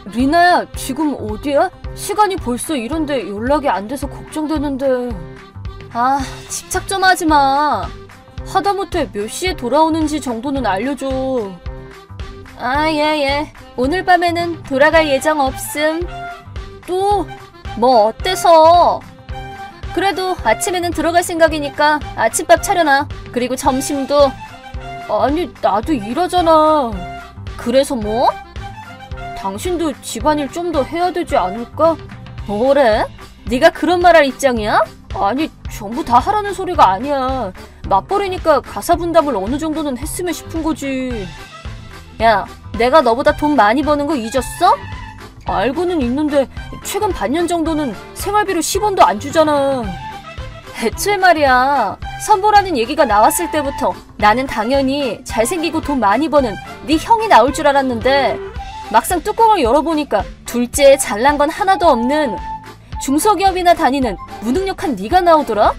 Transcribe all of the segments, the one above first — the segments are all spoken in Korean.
리나야, 지금 어디야? 시간이 벌써 이런데 연락이 안 돼서 걱정되는데. 아, 집착 좀 하지 마. 하다못해 몇 시에 돌아오는지 정도는 알려줘. 아, 예. 오늘 밤에는 돌아갈 예정 없음. 또? 뭐 어때서? 그래도 아침에는 들어갈 생각이니까 아침밥 차려놔. 그리고 점심도. 아니, 나도 일하잖아. 그래서 뭐? 당신도 집안일 좀 더 해야 되지 않을까? 뭐래? 네가 그런 말 할 입장이야? 아니, 전부 다 하라는 소리가 아니야. 맞벌이니까 가사 분담을 어느 정도는 했으면 싶은 거지. 야, 내가 너보다 돈 많이 버는 거 잊었어? 알고는 있는데 최근 반년 정도는 생활비로 10원도 안 주잖아. 애초에 말이야, 선보라는 얘기가 나왔을 때부터 나는 당연히 잘생기고 돈 많이 버는 네 형이 나올 줄 알았는데 막상 뚜껑을 열어보니까 둘째에 잘난 건 하나도 없는 중소기업이나 다니는 무능력한 네가 나오더라?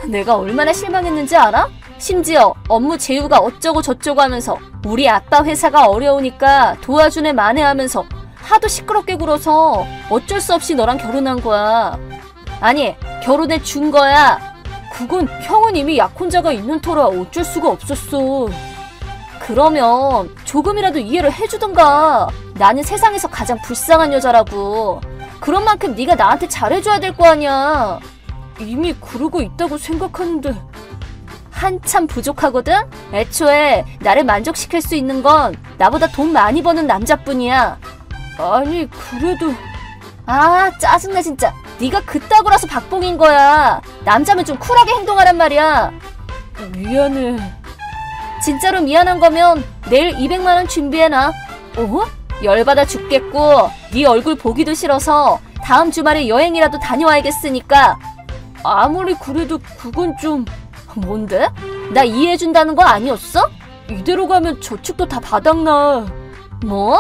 내가 얼마나 실망했는지 알아? 심지어 업무 제휴가 어쩌고 저쩌고 하면서 우리 아빠 회사가 어려우니까 도와주네 만회하면서 하도 시끄럽게 굴어서 어쩔 수 없이 너랑 결혼한 거야. 아니, 결혼해 준 거야. 그건 형은 이미 약혼자가 있는 터라 어쩔 수가 없었어. 그러면 조금이라도 이해를 해주던가. 나는 세상에서 가장 불쌍한 여자라고. 그런 만큼 네가 나한테 잘해줘야 될 거 아니야. 이미 그러고 있다고 생각하는데. 한참 부족하거든? 애초에 나를 만족시킬 수 있는 건 나보다 돈 많이 버는 남자뿐이야. 아니, 그래도. 아, 짜증나 진짜. 네가 그따구라서 박봉인 거야. 남자면 좀 쿨하게 행동하란 말이야. 미안해. 진짜로 미안한 거면 내일 200만 원 준비해놔. 어? 열받아 죽겠고 네 얼굴 보기도 싫어서 다음 주말에 여행이라도 다녀와야겠으니까. 아무리 그래도 그건 좀... 뭔데? 나 이해해준다는 거 아니었어? 이대로 가면 저축도 다 바닥나. 뭐?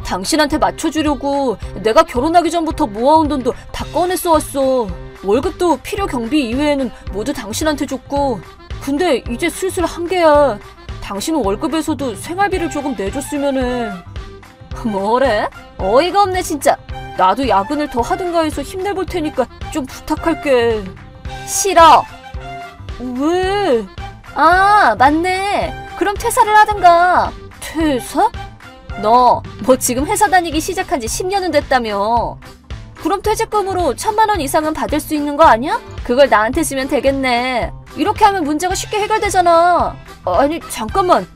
당신한테 맞춰주려고 내가 결혼하기 전부터 모아온 돈도 다 꺼내 써왔어. 월급도 필요 경비 이외에는 모두 당신한테 줬고. 근데 이제 슬슬 한계야. 당신은 월급에서도 생활비를 조금 내줬으면은. 뭐래? 어이가 없네 진짜. 나도 야근을 더 하든가 해서 힘내볼 테니까 좀 부탁할게. 싫어. 왜? 아, 맞네. 그럼 퇴사를 하든가. 퇴사? 너 뭐 지금 회사 다니기 시작한 지 10년은 됐다며. 그럼 퇴직금으로 1000만 원 이상은 받을 수 있는 거 아니야? 그걸 나한테 주면 되겠네. 이렇게 하면 문제가 쉽게 해결되잖아. 아니, 잠깐만.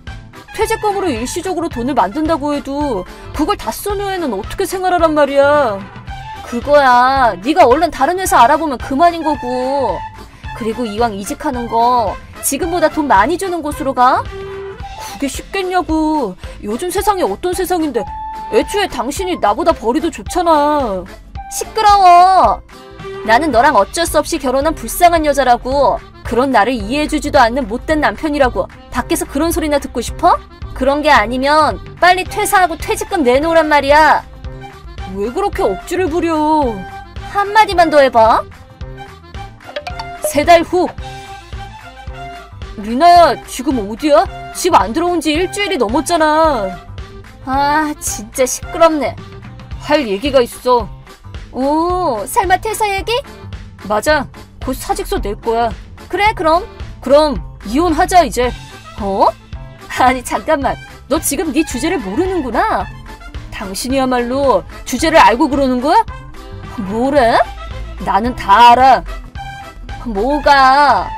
퇴직금으로 일시적으로 돈을 만든다고 해도 그걸 다 쓴 후에는 어떻게 생활하란 말이야. 그거야, 네가 얼른 다른 회사 알아보면 그만인 거고. 그리고 이왕 이직하는 거 지금보다 돈 많이 주는 곳으로 가? 그게 쉽겠냐고. 요즘 세상이 어떤 세상인데. 애초에 당신이 나보다 벌이도 좋잖아. 시끄러워. 나는 너랑 어쩔 수 없이 결혼한 불쌍한 여자라고. 그런 나를 이해해주지도 않는 못된 남편이라고. 밖에서 그런 소리나 듣고 싶어? 그런 게 아니면 빨리 퇴사하고 퇴직금 내놓으란 말이야. 왜 그렇게 억지를 부려. 한마디만 더 해봐. 3달 후. 리나야, 지금 어디야? 집 안 들어온 지 일주일이 넘었잖아. 아, 진짜 시끄럽네. 할 얘기가 있어. 오, 설마 퇴사 얘기? 맞아. 곧 사직서 낼 거야. 그래, 그럼 이혼하자 이제. 어? 아니, 잠깐만. 너 지금 네 주제를 모르는구나. 당신이야말로 주제를 알고 그러는 거야? 뭐래? 나는 다 알아. 뭐가?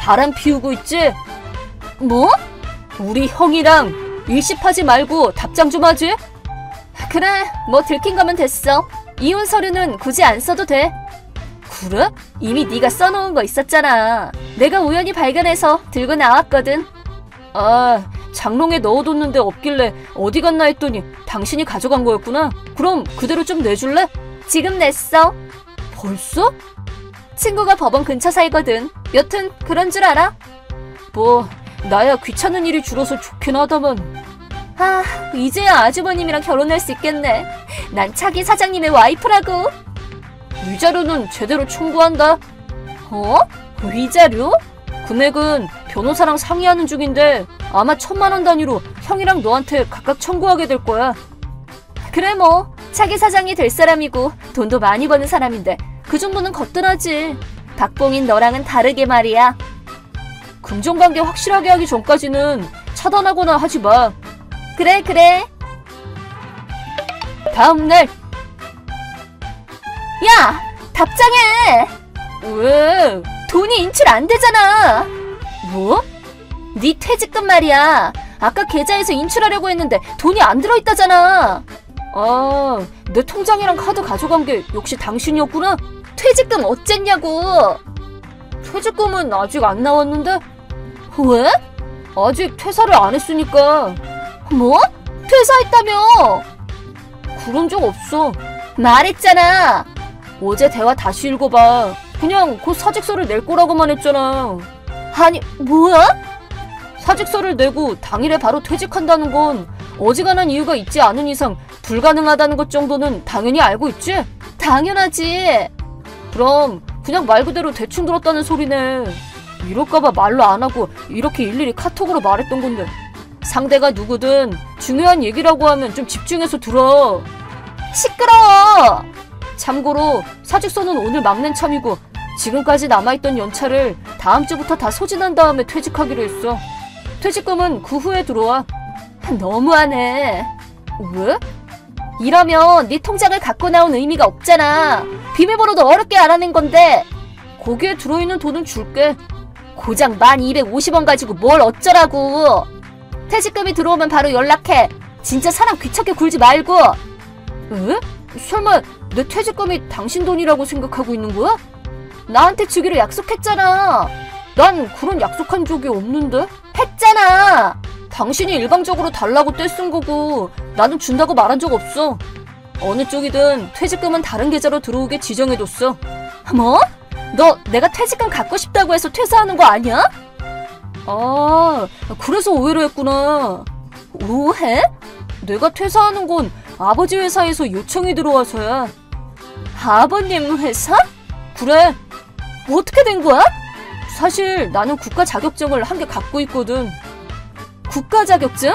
바람 피우고 있지? 뭐? 우리 형이랑 일십하지 말고 답장 좀 하지? 그래, 뭐 들킨 거면 됐어. 이혼 서류는 굳이 안 써도 돼. 그래? 이미 네가 써놓은 거 있었잖아. 내가 우연히 발견해서 들고 나왔거든. 아, 장롱에 넣어뒀는데 없길래 어디 갔나 했더니 당신이 가져간 거였구나. 그럼 그대로 좀 내줄래? 지금 냈어. 벌써? 친구가 법원 근처 살거든. 여튼 그런 줄 알아? 뭐 나야 귀찮은 일이 줄어서 좋긴 하다만. 아, 이제야 아주버님이랑 결혼할 수 있겠네. 난 차기 사장님의 와이프라고. 위자료는 제대로 청구한다. 어? 위자료? 금액은 변호사랑 상의하는 중인데 아마 1000만 원 단위로 형이랑 너한테 각각 청구하게 될 거야. 그래 뭐 차기 사장이 될 사람이고 돈도 많이 버는 사람인데 그 정도는 거뜬하지. 박봉인 너랑은 다르게 말이야. 금전관계 확실하게 하기 전까지는 차단하거나 하지 마. 그래. 다음날. 야! 답장해! 왜? 돈이 인출 안 되잖아. 뭐? 네 퇴직금 말이야. 아까 계좌에서 인출하려고 했는데 돈이 안 들어있다잖아. 아, 내 통장이랑 카드 가져간 게 역시 당신이었구나? 퇴직금 어쨌냐고. 퇴직금은 아직 안 나왔는데? 왜? 아직 퇴사를 안 했으니까. 뭐? 퇴사했다며? 그런 적 없어. 말했잖아. 어제 대화 다시 읽어봐. 그냥 곧 사직서를 낼 거라고만 했잖아. 아니, 뭐야? 사직서를 내고 당일에 바로 퇴직한다는 건 어지간한 이유가 있지 않은 이상 불가능하다는 것 정도는 당연히 알고 있지? 당연하지. 그럼 그냥 말 그대로 대충 들었다는 소리네. 이럴까봐 말로 안 하고 이렇게 일일이 카톡으로 말했던 건데. 상대가 누구든 중요한 얘기라고 하면 좀 집중해서 들어. 시끄러워. 참고로 사직서는 오늘 막내 참이고 지금까지 남아있던 연차를 다음 주부터 다 소진한 다음에 퇴직하기로 했어. 퇴직금은 그 후에 들어와. 너무하네. 왜? 이러면 네 통장을 갖고 나온 의미가 없잖아. 비밀번호도 어렵게 알아낸 건데. 거기에 들어있는 돈은 줄게. 고작 1250원 가지고 뭘 어쩌라고. 퇴직금이 들어오면 바로 연락해. 진짜 사람 귀찮게 굴지 말고. 에? 설마 내 퇴직금이 당신 돈이라고 생각하고 있는 거야? 나한테 주기로 약속했잖아. 난 그런 약속한 적이 없는데? 했잖아. 당신이 일방적으로 달라고 떼쓴 거고 나는 준다고 말한 적 없어. 어느 쪽이든 퇴직금은 다른 계좌로 들어오게 지정해뒀어. 뭐? 너 내가 퇴직금 갖고 싶다고 해서 퇴사하는 거 아니야? 아, 그래서 오해를 했구나. 오해? 내가 퇴사하는 건 아버지 회사에서 요청이 들어와서야. 아버님 회사? 그래. 어떻게 된 거야? 사실 나는 국가 자격증을 한 개 갖고 있거든. 국가 자격증?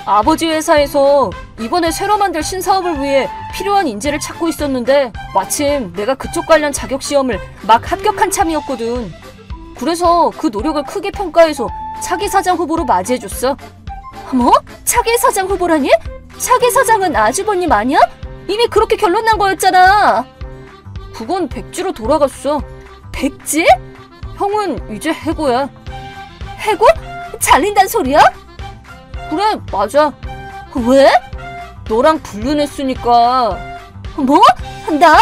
아버지 회사에서 이번에 새로 만들 신사업을 위해 필요한 인재를 찾고 있었는데 마침 내가 그쪽 관련 자격 시험을 막 합격한 참이었거든. 그래서 그 노력을 크게 평가해서 차기 사장 후보로 맞이해줬어. 뭐? 차기 사장 후보라니? 차기 사장은 아주버님 아니야? 이미 그렇게 결론 난 거였잖아. 그건 백지로 돌아갔어. 백지? 형은 이제 해고야. 해고? 잘린단 소리야? 그래, 맞아. 왜? 너랑 불륜했으니까. 뭐? 나?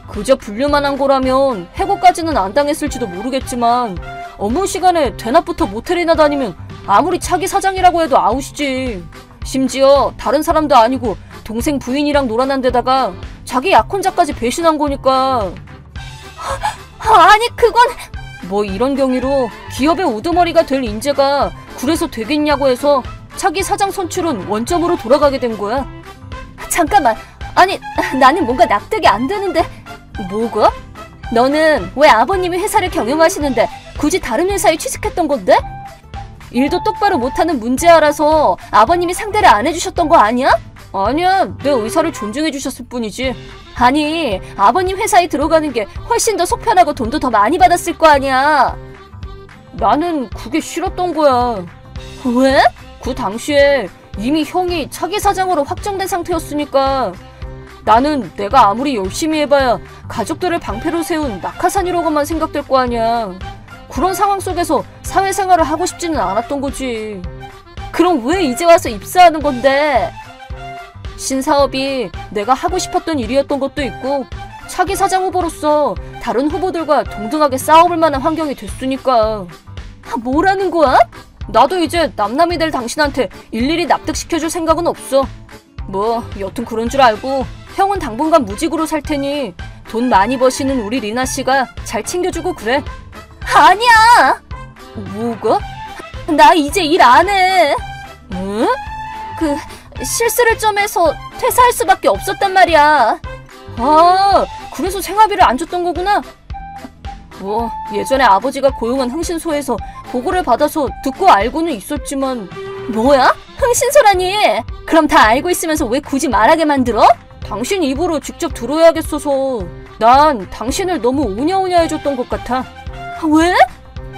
그저 불륜만 한 거라면 해고까지는 안 당했을지도 모르겠지만 업무 시간에 대낮부터 모텔이나 다니면 아무리 차기 사장이라고 해도 아웃이지. 심지어 다른 사람도 아니고 동생 부인이랑 놀아난 데다가 자기 약혼자까지 배신한 거니까. 아니 그건... 뭐 이런 경위로 기업의 우두머리가 될 인재가 그래서 되겠냐고 해서 차기 사장 선출은 원점으로 돌아가게 된 거야. 잠깐만. 아니 나는 뭔가 납득이 안 되는데. 뭐가? 너는 왜 아버님이 회사를 경영하시는데 굳이 다른 회사에 취직했던 건데? 일도 똑바로 못하는 문제아라서 아버님이 상대를 안 해주셨던 거 아니야? 아니야, 내 의사를 존중해 주셨을 뿐이지. 아니, 아버님 회사에 들어가는 게 훨씬 더 속편하고 돈도 더 많이 받았을 거 아니야. 나는 그게 싫었던 거야. 왜? 그 당시에 이미 형이 차기 사장으로 확정된 상태였으니까. 나는 내가 아무리 열심히 해봐야 가족들을 방패로 세운 낙하산이라고만 생각될 거 아니야. 그런 상황 속에서 사회생활을 하고 싶지는 않았던 거지. 그럼 왜 이제 와서 입사하는 건데? 신사업이 내가 하고 싶었던 일이었던 것도 있고 차기 사장 후보로서 다른 후보들과 동등하게 싸워볼 만한 환경이 됐으니까. 뭐라는 거야? 나도 이제 남남이 될 당신한테 일일이 납득시켜줄 생각은 없어. 뭐 여튼 그런 줄 알고 형은 당분간 무직으로 살 테니 돈 많이 버시는 우리 리나 씨가 잘 챙겨주고 그래. 아니야! 뭐가? 나 이제 일 안 해. 응? 실수를 좀 해서 퇴사할 수밖에 없었단 말이야. 아, 그래서 생활비를 안 줬던 거구나? 뭐 예전에 아버지가 고용한 흥신소에서 보고를 받아서 듣고 알고는 있었지만. 뭐야? 흥신소라니! 그럼 다 알고 있으면서 왜 굳이 말하게 만들어? 당신 입으로 직접 들어야겠어서. 난 당신을 너무 오냐오냐 해줬던 것 같아. 왜?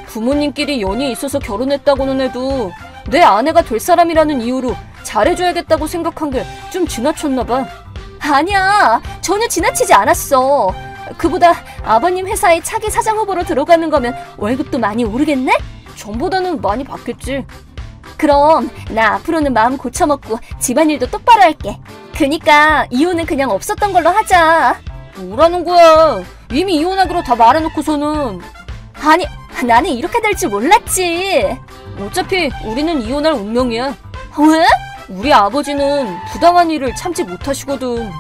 부모님끼리 연이 있어서 결혼했다고는 해도 내 아내가 될 사람이라는 이유로 잘해줘야겠다고 생각한 게 좀 지나쳤나 봐. 아니야, 전혀 지나치지 않았어. 그보다 아버님 회사에 차기 사장 후보로 들어가는 거면 월급도 많이 오르겠네? 전보다는 많이 받겠지. 그럼 나 앞으로는 마음 고쳐먹고 집안일도 똑바로 할게. 그니까 이혼은 그냥 없었던 걸로 하자. 뭐라는 거야? 이미 이혼하기로 다 말해놓고서는. 아니, 나는 이렇게 될 줄 몰랐지. 어차피 우리는 이혼할 운명이야. 왜? 우리 아버지는 부당한 일을 참지 못하시거든.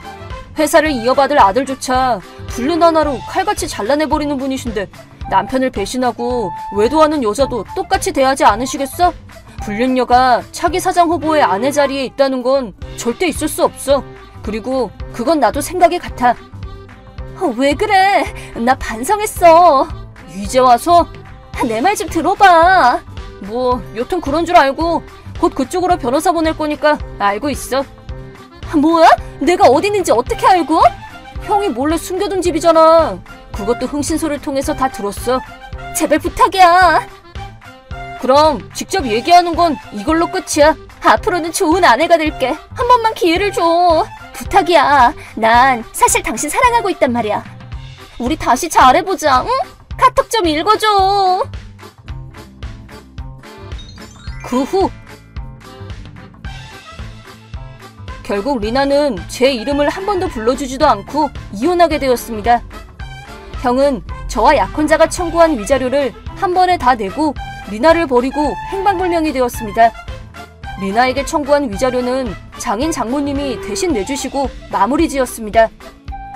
회사를 이어받을 아들조차 불륜 하나로 칼같이 잘라내버리는 분이신데 남편을 배신하고 외도하는 여자도 똑같이 대하지 않으시겠어? 불륜녀가 차기 사장 후보의 아내 자리에 있다는 건 절대 있을 수 없어. 그리고 그건 나도 생각이 같아. 왜 그래? 나 반성했어. 이제 와서? 내 말 좀 들어봐. 뭐 여튼 그런 줄 알고 곧 그쪽으로 변호사 보낼 거니까 알고 있어. 뭐야? 내가 어디 있는지 어떻게 알고? 형이 몰래 숨겨둔 집이잖아. 그것도 흥신소를 통해서 다 들었어. 제발 부탁이야. 그럼 직접 얘기하는 건 이걸로 끝이야. 앞으로는 좋은 아내가 될게. 한 번만 기회를 줘. 부탁이야. 난 사실 당신 사랑하고 있단 말이야. 우리 다시 잘해보자, 응? 카톡 좀 읽어줘. 그 후 결국 리나는 제 이름을 한 번도 불러주지도 않고 이혼하게 되었습니다. 형은 저와 약혼자가 청구한 위자료를 한 번에 다 내고 리나를 버리고 행방불명이 되었습니다. 리나에게 청구한 위자료는 장인 장모님이 대신 내주시고 마무리 지었습니다.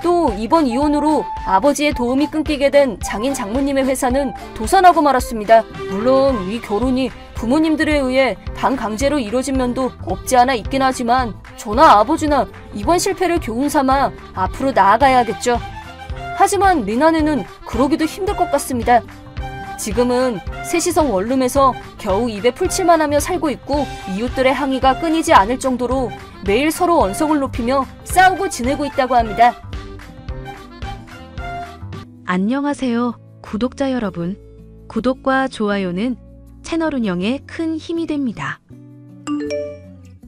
또 이번 이혼으로 아버지의 도움이 끊기게 된 장인 장모님의 회사는 도산하고 말았습니다. 물론 이 결혼이 부모님들에 의해 반강제로 이뤄진 면도 없지 않아 있긴 하지만 저나 아버지나 이번 실패를 교훈 삼아 앞으로 나아가야겠죠. 하지만 리나네는 그러기도 힘들 것 같습니다. 지금은 세시성 원룸에서 겨우 입에 풀칠만 하며 살고 있고 이웃들의 항의가 끊이지 않을 정도로 매일 서로 언성을 높이며 싸우고 지내고 있다고 합니다. 안녕하세요, 구독자 여러분. 구독과 좋아요는 채널 운영에 큰 힘이 됩니다.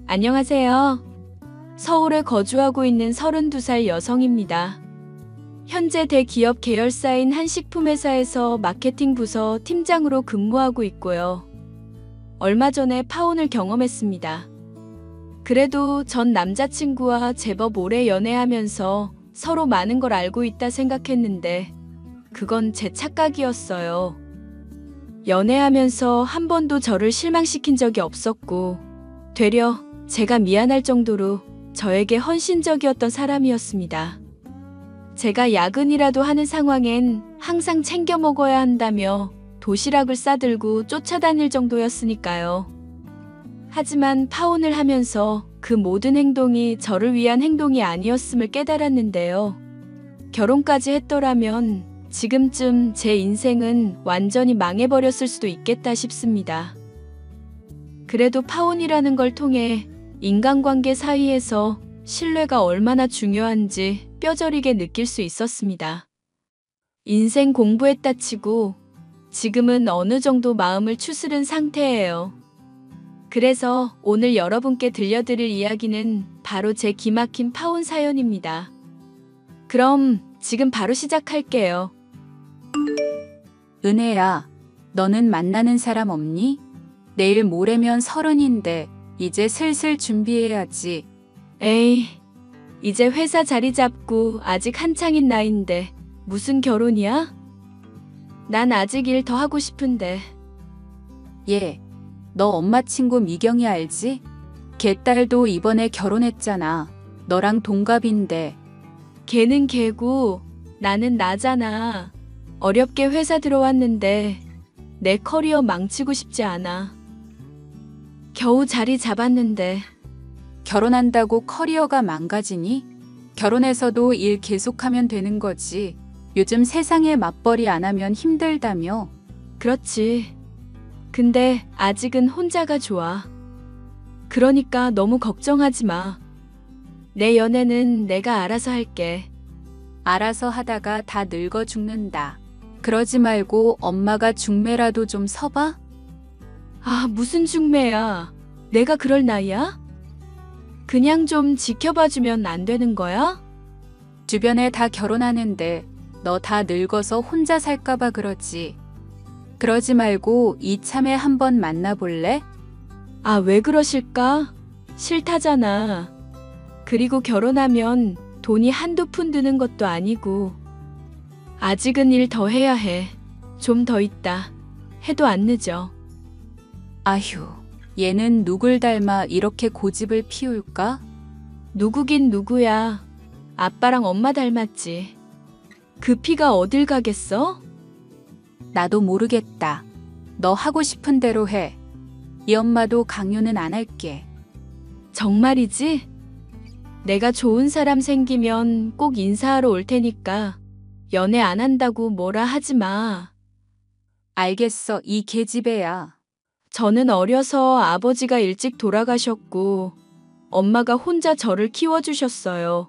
안녕하세요. 서울에 거주하고 있는 32살 여성입니다. 현재 대기업 계열사인 한 식품회사에서 마케팅 부서 팀장으로 근무하고 있고요. 얼마 전에 파혼을 경험했습니다. 그래도 전 남자친구와 제법 오래 연애하면서 서로 많은 걸 알고 있다 생각했는데 그건 제 착각이었어요. 연애하면서 한 번도 저를 실망시킨 적이 없었고 되려 제가 미안할 정도로 저에게 헌신적이었던 사람이었습니다. 제가 야근이라도 하는 상황엔 항상 챙겨 먹어야 한다며 도시락을 싸들고 쫓아다닐 정도였으니까요. 하지만 파혼을 하면서 그 모든 행동이 저를 위한 행동이 아니었음을 깨달았는데요. 결혼까지 했더라면 지금쯤 제 인생은 완전히 망해버렸을 수도 있겠다 싶습니다. 그래도 파혼이라는 걸 통해 인간관계 사이에서 신뢰가 얼마나 중요한지 뼈저리게 느낄 수 있었습니다. 인생 공부했다 치고 지금은 어느 정도 마음을 추스른 상태예요. 그래서 오늘 여러분께 들려드릴 이야기는 바로 제 기막힌 파혼 사연입니다. 그럼 지금 바로 시작할게요. 은혜야, 너는 만나는 사람 없니? 내일 모레면 30인데 이제 슬슬 준비해야지. 에이, 이제 회사 자리 잡고 아직 한창인 나이인데 무슨 결혼이야? 난 아직 일 더 하고 싶은데. 얘, 너 엄마 친구 미경이 알지? 걔 딸도 이번에 결혼했잖아. 너랑 동갑인데. 걔는 걔고 나는 나잖아. 어렵게 회사 들어왔는데 내 커리어 망치고 싶지 않아. 겨우 자리 잡았는데. 결혼한다고 커리어가 망가지니? 결혼해서도 일 계속하면 되는 거지. 요즘 세상에 맞벌이 안 하면 힘들다며. 그렇지. 근데 아직은 혼자가 좋아. 그러니까 너무 걱정하지 마. 내 연애는 내가 알아서 할게. 알아서 하다가 다 늙어 죽는다. 그러지 말고 엄마가 중매라도 좀 서봐? 아, 무슨 중매야. 내가 그럴 나이야? 그냥 좀 지켜봐주면 안 되는 거야? 주변에 다 결혼하는데 너 다 늙어서 혼자 살까봐 그러지. 그러지 말고 이참에 한번 만나볼래? 아, 왜 그러실까? 싫다잖아. 그리고 결혼하면 돈이 한두 푼 드는 것도 아니고. 아직은 일 더 해야 해. 좀 더 있다. 해도 안 늦어. 아휴, 얘는 누굴 닮아 이렇게 고집을 피울까? 누구긴 누구야. 아빠랑 엄마 닮았지. 그 피가 어딜 가겠어? 나도 모르겠다. 너 하고 싶은 대로 해. 이 엄마도 강요는 안 할게. 정말이지? 내가 좋은 사람 생기면 꼭 인사하러 올 테니까 연애 안 한다고 뭐라 하지 마. 알겠어, 이 계집애야. 저는 어려서 아버지가 일찍 돌아가셨고 엄마가 혼자 저를 키워주셨어요.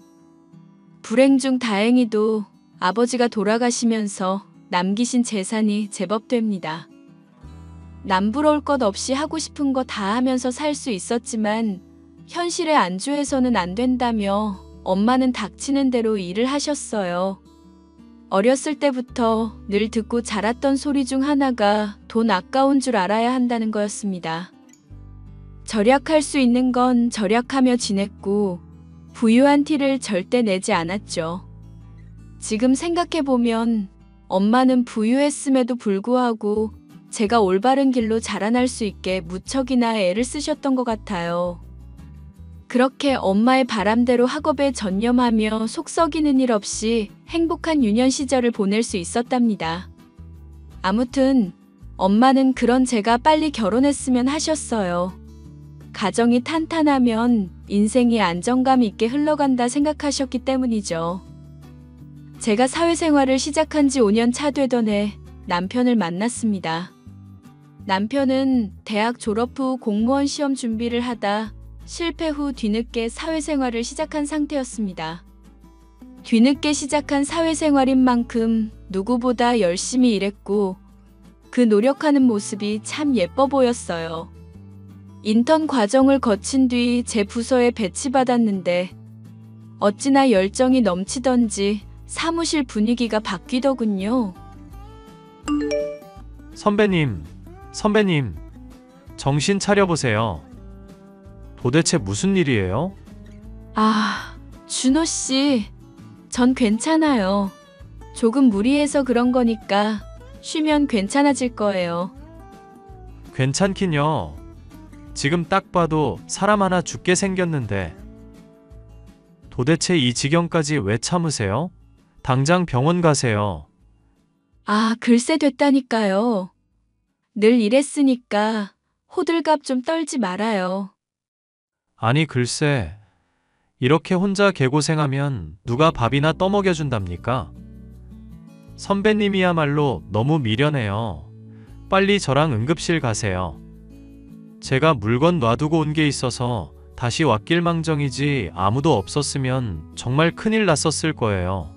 불행 중 다행히도 아버지가 돌아가시면서 남기신 재산이 제법 됩니다. 남부러울 것 없이 하고 싶은 거 다 하면서 살 수 있었지만 현실에 안주해서는 안 된다며 엄마는 닥치는 대로 일을 하셨어요. 어렸을 때부터 늘 듣고 자랐던 소리 중 하나가 돈 아까운 줄 알아야 한다는 거였습니다. 절약할 수 있는 건 절약하며 지냈고 부유한 티를 절대 내지 않았죠. 지금 생각해보면 엄마는 부유했음에도 불구하고 제가 올바른 길로 자라날 수 있게 무척이나 애를 쓰셨던 것 같아요. 그렇게 엄마의 바람대로 학업에 전념하며 속 썩이는 일 없이 행복한 유년 시절을 보낼 수 있었답니다. 아무튼 엄마는 그런 제가 빨리 결혼했으면 하셨어요. 가정이 탄탄하면 인생이 안정감 있게 흘러간다 생각하셨기 때문이죠. 제가 사회생활을 시작한 지 5년 차 되던 해 남편을 만났습니다. 남편은 대학 졸업 후 공무원 시험 준비를 하다 실패 후 뒤늦게 사회생활을 시작한 상태였습니다. 뒤늦게 시작한 사회생활인 만큼 누구보다 열심히 일했고 그 노력하는 모습이 참 예뻐 보였어요. 인턴 과정을 거친 뒤 제 부서에 배치받았는데 어찌나 열정이 넘치던지 사무실 분위기가 바뀌더군요. 선배님, 정신 차려보세요. 도대체 무슨 일이에요? 아, 준호 씨. 전 괜찮아요. 조금 무리해서 그런 거니까 쉬면 괜찮아질 거예요. 괜찮긴요. 지금 딱 봐도 사람 하나 죽게 생겼는데. 도대체 이 지경까지 왜 참으세요? 당장 병원 가세요. 아, 글쎄 됐다니까요. 늘 이랬으니까 호들갑 좀 떨지 말아요. 아니 글쎄, 이렇게 혼자 개고생하면 누가 밥이나 떠먹여준답니까? 선배님이야말로 너무 미련해요. 빨리 저랑 응급실 가세요. 제가 물건 놔두고 온 게 있어서 다시 왔길 망정이지 아무도 없었으면 정말 큰일 났었을 거예요.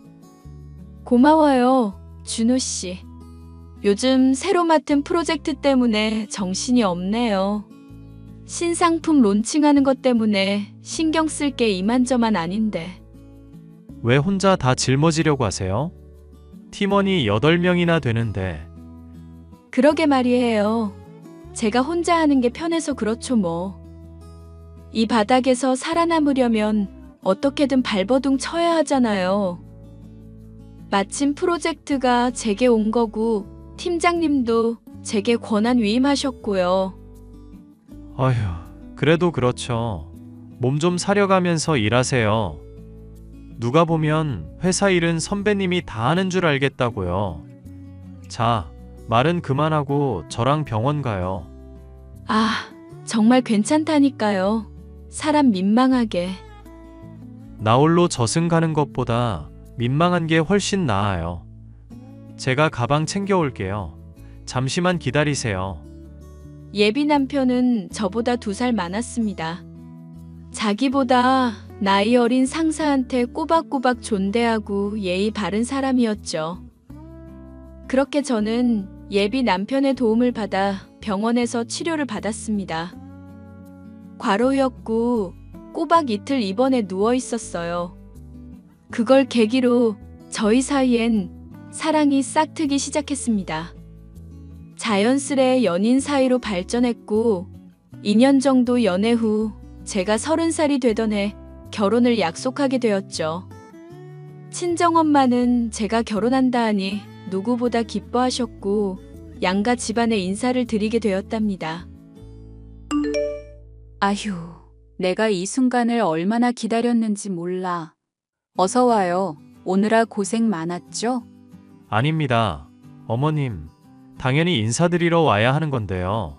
고마워요, 준호 씨. 요즘 새로 맡은 프로젝트 때문에 정신이 없네요. 신상품 론칭하는 것 때문에 신경 쓸 게 이만저만 아닌데. 왜 혼자 다 짊어지려고 하세요? 팀원이 8명이나 되는데. 그러게 말이에요. 제가 혼자 하는 게 편해서 그렇죠 뭐. 이 바닥에서 살아남으려면 어떻게든 발버둥 쳐야 하잖아요. 마침 프로젝트가 제게 온 거고 팀장님도 제게 권한 위임하셨고요. 어휴, 그래도 그렇죠. 몸 좀 사려가면서 일하세요. 누가 보면 회사 일은 선배님이 다 하는 줄 알겠다고요. 자, 말은 그만하고 저랑 병원 가요. 아, 정말 괜찮다니까요. 사람 민망하게. 나 홀로 저승 가는 것보다 민망한 게 훨씬 나아요. 제가 가방 챙겨올게요. 잠시만 기다리세요. 예비 남편은 저보다 2살 많았습니다. 자기보다 나이 어린 상사한테 꼬박꼬박 존대하고 예의 바른 사람이었죠. 그렇게 저는 예비 남편의 도움을 받아 병원에서 치료를 받았습니다. 과로였고 꼬박 이틀 입원해 누워 있었어요. 그걸 계기로 저희 사이엔 사랑이 싹트기 시작했습니다. 자연스레 연인 사이로 발전했고 2년 정도 연애 후 제가 30살이 되던 해 결혼을 약속하게 되었죠. 친정엄마는 제가 결혼한다 하니 누구보다 기뻐하셨고 양가 집안에 인사를 드리게 되었답니다. 아휴, 내가 이 순간을 얼마나 기다렸는지 몰라. 어서 와요. 오느라 고생 많았죠? 아닙니다. 어머님, 당연히 인사드리러 와야 하는 건데요.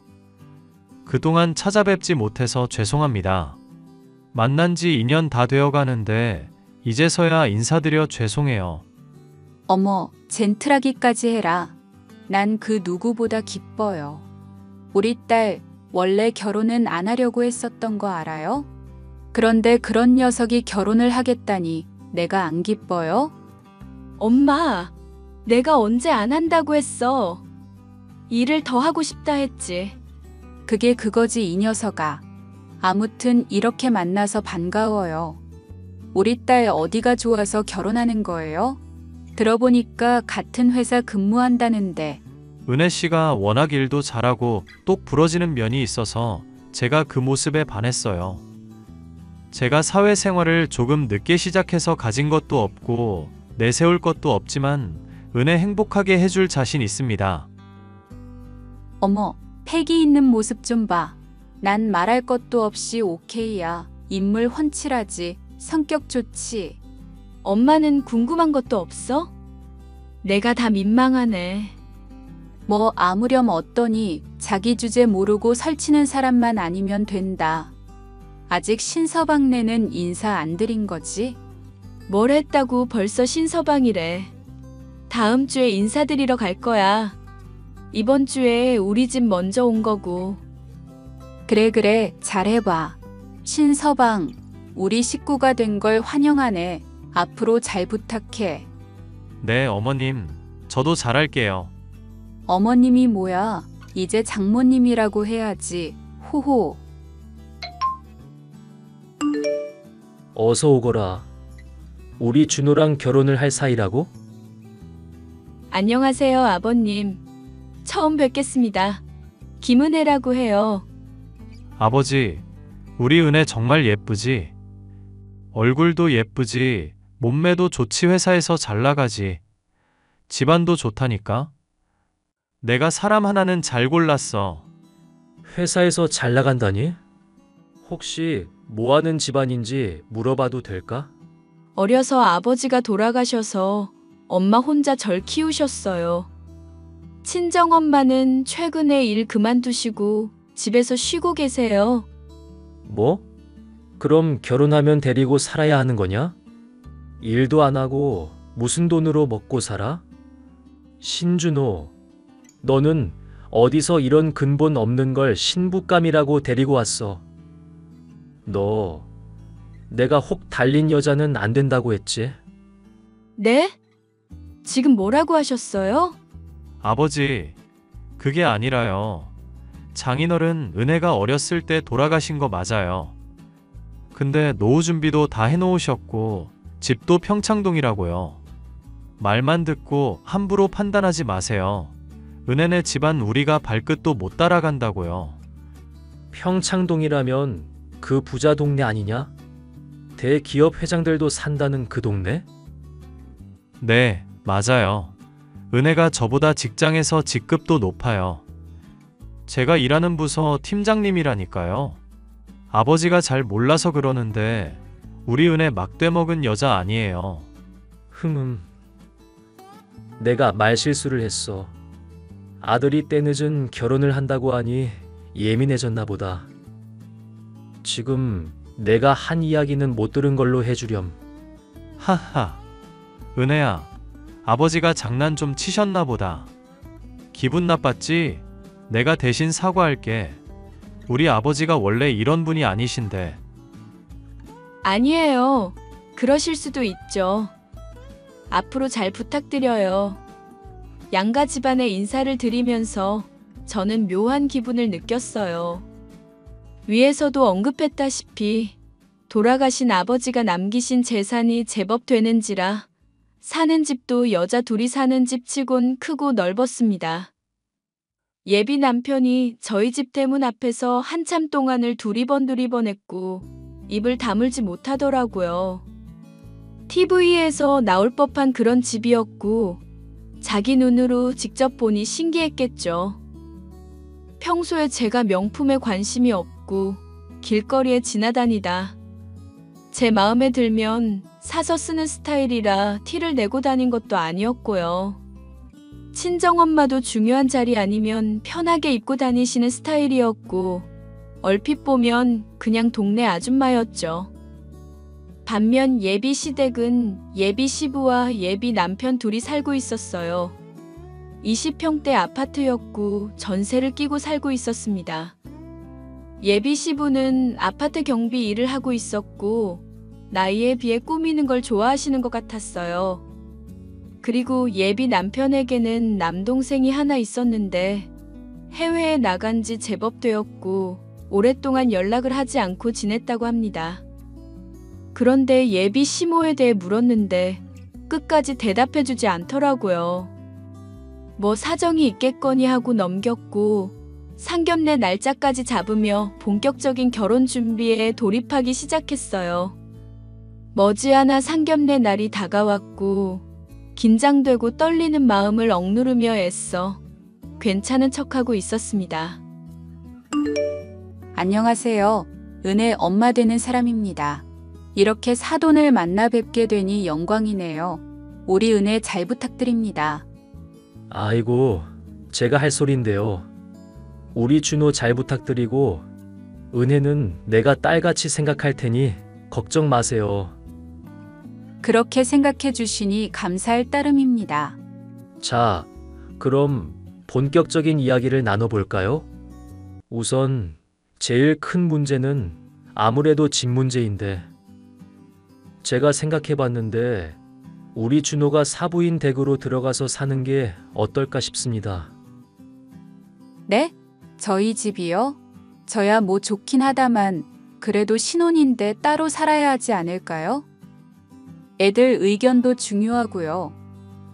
그동안 찾아뵙지 못해서 죄송합니다. 만난 지 2년 다 되어 가는데 이제서야 인사드려 죄송해요. 어머, 젠틀하기까지 해라. 난 그 누구보다 기뻐요. 우리 딸 원래 결혼은 안 하려고 했었던 거 알아요? 그런데 그런 녀석이 결혼을 하겠다니 내가 안 기뻐요? 엄마, 내가 언제 안 한다고 했어. 일을 더 하고 싶다 했지. 그게 그거지 이 녀석아. 아무튼 이렇게 만나서 반가워요. 우리 딸 어디가 좋아서 결혼하는 거예요? 들어보니까 같은 회사 근무한다는데. 은혜 씨가 워낙 일도 잘하고 똑 부러지는 면이 있어서 제가 그 모습에 반했어요. 제가 사회생활을 조금 늦게 시작해서 가진 것도 없고 내세울 것도 없지만 은혜 행복하게 해줄 자신 있습니다. 어머, 패기 있는 모습 좀 봐. 난 말할 것도 없이 오케이야. 인물 훤칠하지. 성격 좋지. 엄마는 궁금한 것도 없어? 내가 다 민망하네. 뭐 아무렴 어떠니 자기 주제 모르고 설치는 사람만 아니면 된다. 아직 신서방네는 인사 안 드린 거지? 뭘 했다고 벌써 신서방이래. 다음 주에 인사드리러 갈 거야. 이번 주에 우리 집 먼저 온 거고. 그래, 잘해봐. 신서방, 우리 식구가 된 걸 환영하네. 앞으로 잘 부탁해. 네, 어머님. 저도 잘할게요. 어머님이 뭐야? 이제 장모님이라고 해야지. 호호. 어서 오거라. 우리 준호랑 결혼을 할 사이라고? 안녕하세요, 아버님. 처음 뵙겠습니다. 김은혜라고 해요. 아버지, 우리 은혜 정말 예쁘지? 얼굴도 예쁘지, 몸매도 좋지, 회사에서 잘 나가지. 집안도 좋다니까? 내가 사람 하나는 잘 골랐어. 회사에서 잘 나간다니? 혹시 뭐 하는 집안인지 물어봐도 될까? 어려서 아버지가 돌아가셔서 엄마 혼자 절 키우셨어요. 친정엄마는 최근에 일 그만두시고 집에서 쉬고 계세요. 뭐? 그럼 결혼하면 데리고 살아야 하는 거냐? 일도 안 하고 무슨 돈으로 먹고 살아? 신준호, 너는 어디서 이런 근본 없는 걸 신부감이라고 데리고 왔어. 너, 내가 혹 달린 여자는 안 된다고 했지? 네? 지금 뭐라고 하셨어요? 아버지, 그게 아니라요. 장인어른 은혜가 어렸을 때 돌아가신 거 맞아요. 근데 노후 준비도 다 해놓으셨고 집도 평창동이라고요. 말만 듣고 함부로 판단하지 마세요. 은혜네 집안 우리가 발끝도 못 따라간다고요. 평창동이라면 그 부자 동네 아니냐? 대기업 회장들도 산다는 그 동네? 네, 맞아요. 은혜가 저보다 직장에서 직급도 높아요. 제가 일하는 부서 팀장님이라니까요. 아버지가 잘 몰라서 그러는데 우리 은혜 막대 먹은 여자 아니에요. 내가 말실수를 했어. 아들이 때늦은 결혼을 한다고 하니 예민해졌나 보다. 지금 내가 한 이야기는 못 들은 걸로 해주렴. 하하. 은혜야, 아버지가 장난 좀 치셨나 보다. 기분 나빴지? 내가 대신 사과할게. 우리 아버지가 원래 이런 분이 아니신데. 아니에요. 그러실 수도 있죠. 앞으로 잘 부탁드려요. 양가 집안에 인사를 드리면서 저는 묘한 기분을 느꼈어요. 위에서도 언급했다시피 돌아가신 아버지가 남기신 재산이 제법 되는지라 사는 집도 여자 둘이 사는 집 치곤 크고 넓었습니다. 예비 남편이 저희 집 대문 앞에서 한참 동안을 두리번두리번했고 입을 다물지 못하더라고요. TV에서 나올 법한 그런 집이었고 자기 눈으로 직접 보니 신기했겠죠. 평소에 제가 명품에 관심이 없고 길거리에 지나다니다 제 마음에 들면 사서 쓰는 스타일이라 티를 내고 다닌 것도 아니었고요. 친정엄마도 중요한 자리 아니면 편하게 입고 다니시는 스타일이었고 얼핏 보면 그냥 동네 아줌마였죠. 반면 예비 시댁은 예비 시부와 예비 남편 둘이 살고 있었어요. 20평대 아파트였고 전세를 끼고 살고 있었습니다. 예비 시부는 아파트 경비 일을 하고 있었고 나이에 비해 꾸미는 걸 좋아하시는 것 같았어요. 그리고 예비 남편에게는 남동생이 하나 있었는데 해외에 나간 지 제법 되었고 오랫동안 연락을 하지 않고 지냈다고 합니다. 그런데 예비 시모에 대해 물었는데 끝까지 대답해주지 않더라고요. 뭐 사정이 있겠거니 하고 넘겼고 상견례 날짜까지 잡으며 본격적인 결혼 준비에 돌입하기 시작했어요. 머지않아 상견례 날이 다가왔고 긴장되고 떨리는 마음을 억누르며 애써 괜찮은 척하고 있었습니다. 안녕하세요. 은혜 엄마 되는 사람입니다. 이렇게 사돈을 만나 뵙게 되니 영광이네요. 우리 은혜 잘 부탁드립니다. 아이고, 제가 할 소린데요. 우리 준호 잘 부탁드리고 은혜는 내가 딸같이 생각할 테니 걱정 마세요. 그렇게 생각해 주시니 감사할 따름입니다. 자, 그럼 본격적인 이야기를 나눠볼까요? 우선 제일 큰 문제는 아무래도 집 문제인데 제가 생각해봤는데 우리 준호가 사부인 댁으로 들어가서 사는 게 어떨까 싶습니다. 네? 저희 집이요? 저야 뭐 좋긴 하다만 그래도 신혼인데 따로 살아야 하지 않을까요? 애들 의견도 중요하고요.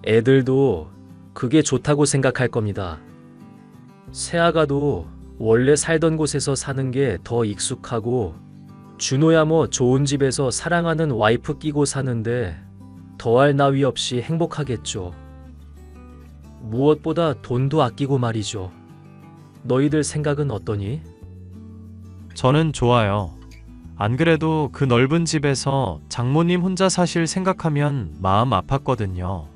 애들도 그게 좋다고 생각할 겁니다. 새아가도 원래 살던 곳에서 사는 게 더 익숙하고 준호야 뭐 좋은 집에서 사랑하는 와이프 끼고 사는데 더할 나위 없이 행복하겠죠. 무엇보다 돈도 아끼고 말이죠. 너희들 생각은 어떠니? 저는 좋아요. 안 그래도 그 넓은 집에서 장모님 혼자 사실 생각하면 마음 아팠거든요.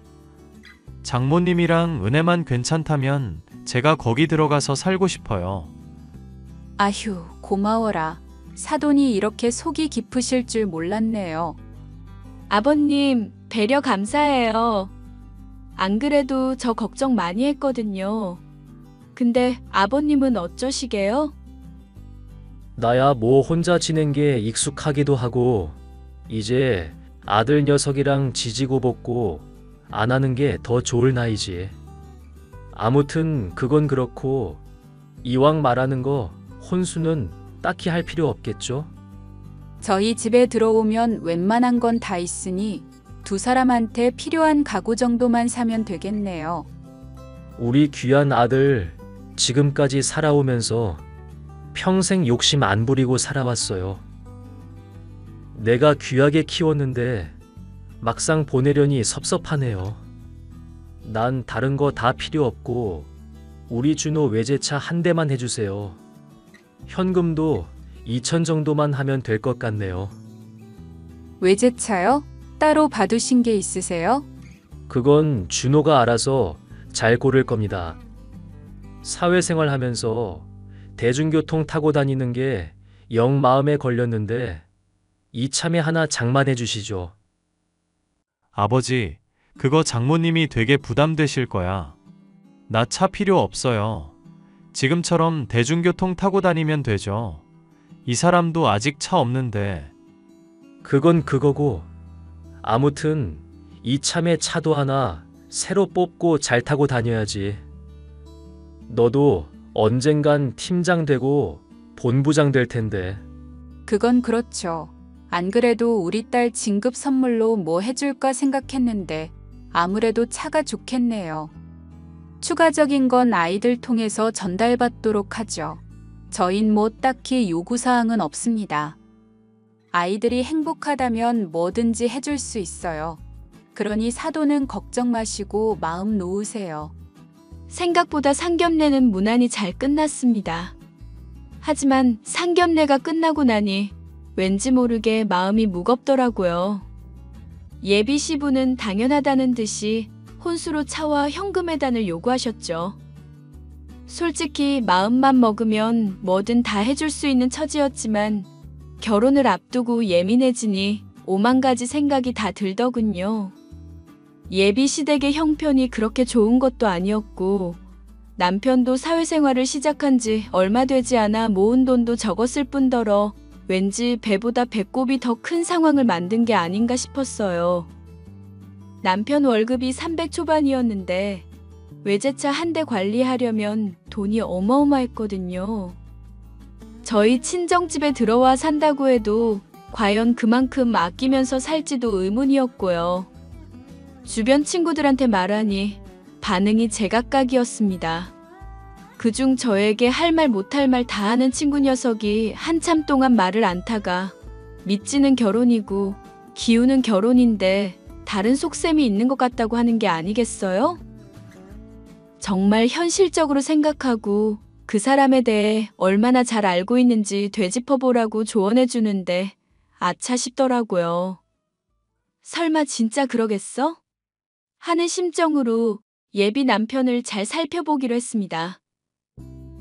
장모님이랑 은혜만 괜찮다면 제가 거기 들어가서 살고 싶어요. 아휴, 고마워라. 사돈이 이렇게 속이 깊으실 줄 몰랐네요. 아버님, 배려 감사해요. 안 그래도 저 걱정 많이 했거든요. 근데 아버님은 어쩌시게요? 나야 뭐 혼자 지낸 게 익숙하기도 하고 이제 아들 녀석이랑 지지고 볶고 안 하는 게 더 좋을 나이지. 아무튼 그건 그렇고 이왕 말하는 거 혼수는 딱히 할 필요 없겠죠? 저희 집에 들어오면 웬만한 건 다 있으니 두 사람한테 필요한 가구 정도만 사면 되겠네요. 우리 귀한 아들 지금까지 살아오면서 평생 욕심 안 부리고 살아왔어요. 내가 귀하게 키웠는데 막상 보내려니 섭섭하네요. 난 다른 거 다 필요 없고 우리 준호 외제차 한 대만 해주세요. 현금도 2천 정도만 하면 될 것 같네요. 외제차요? 따로 봐두신 게 있으세요? 그건 준호가 알아서 잘 고를 겁니다. 사회생활 하면서 대중교통 타고 다니는 게 영 마음에 걸렸는데 이참에 하나 장만해 주시죠. 아버지, 그거 장모님이 되게 부담되실 거야. 나 차 필요 없어요. 지금처럼 대중교통 타고 다니면 되죠. 이 사람도 아직 차 없는데. 그건 그거고. 아무튼 이참에 차도 하나 새로 뽑고 잘 타고 다녀야지. 너도 언젠간 팀장 되고 본부장 될 텐데. 그건 그렇죠. 안 그래도 우리 딸 진급 선물로 뭐 해줄까 생각했는데 아무래도 차가 좋겠네요. 추가적인 건 아이들 통해서 전달받도록 하죠. 저흰 뭐 딱히 요구사항은 없습니다. 아이들이 행복하다면 뭐든지 해줄 수 있어요. 그러니 사도는 걱정 마시고 마음 놓으세요. 생각보다 상견례는 무난히 잘 끝났습니다. 하지만 상견례가 끝나고 나니 왠지 모르게 마음이 무겁더라고요. 예비 시부는 당연하다는 듯이 혼수로 차와 현금회단을 요구하셨죠. 솔직히 마음만 먹으면 뭐든 다 해줄 수 있는 처지였지만 결혼을 앞두고 예민해지니 오만 가지 생각이 다 들더군요. 예비 시댁의 형편이 그렇게 좋은 것도 아니었고 남편도 사회생활을 시작한 지 얼마 되지 않아 모은 돈도 적었을 뿐더러 왠지 배보다 배꼽이 더 큰 상황을 만든 게 아닌가 싶었어요. 남편 월급이 300 초반이었는데 외제차 한 대 관리하려면 돈이 어마어마했거든요. 저희 친정집에 들어와 산다고 해도 과연 그만큼 아끼면서 살지도 의문이었고요. 주변 친구들한테 말하니 반응이 제각각이었습니다. 그중 저에게 할 말 못할 말 다 하는 친구 녀석이 한참 동안 말을 않다가 믿지는 결혼이고 기우는 결혼인데 다른 속셈이 있는 것 같다고 하는 게 아니겠어요? 정말 현실적으로 생각하고 그 사람에 대해 얼마나 잘 알고 있는지 되짚어보라고 조언해 주는데 아차 싶더라고요. 설마 진짜 그러겠어? 하는 심정으로 예비 남편을 잘 살펴보기로 했습니다.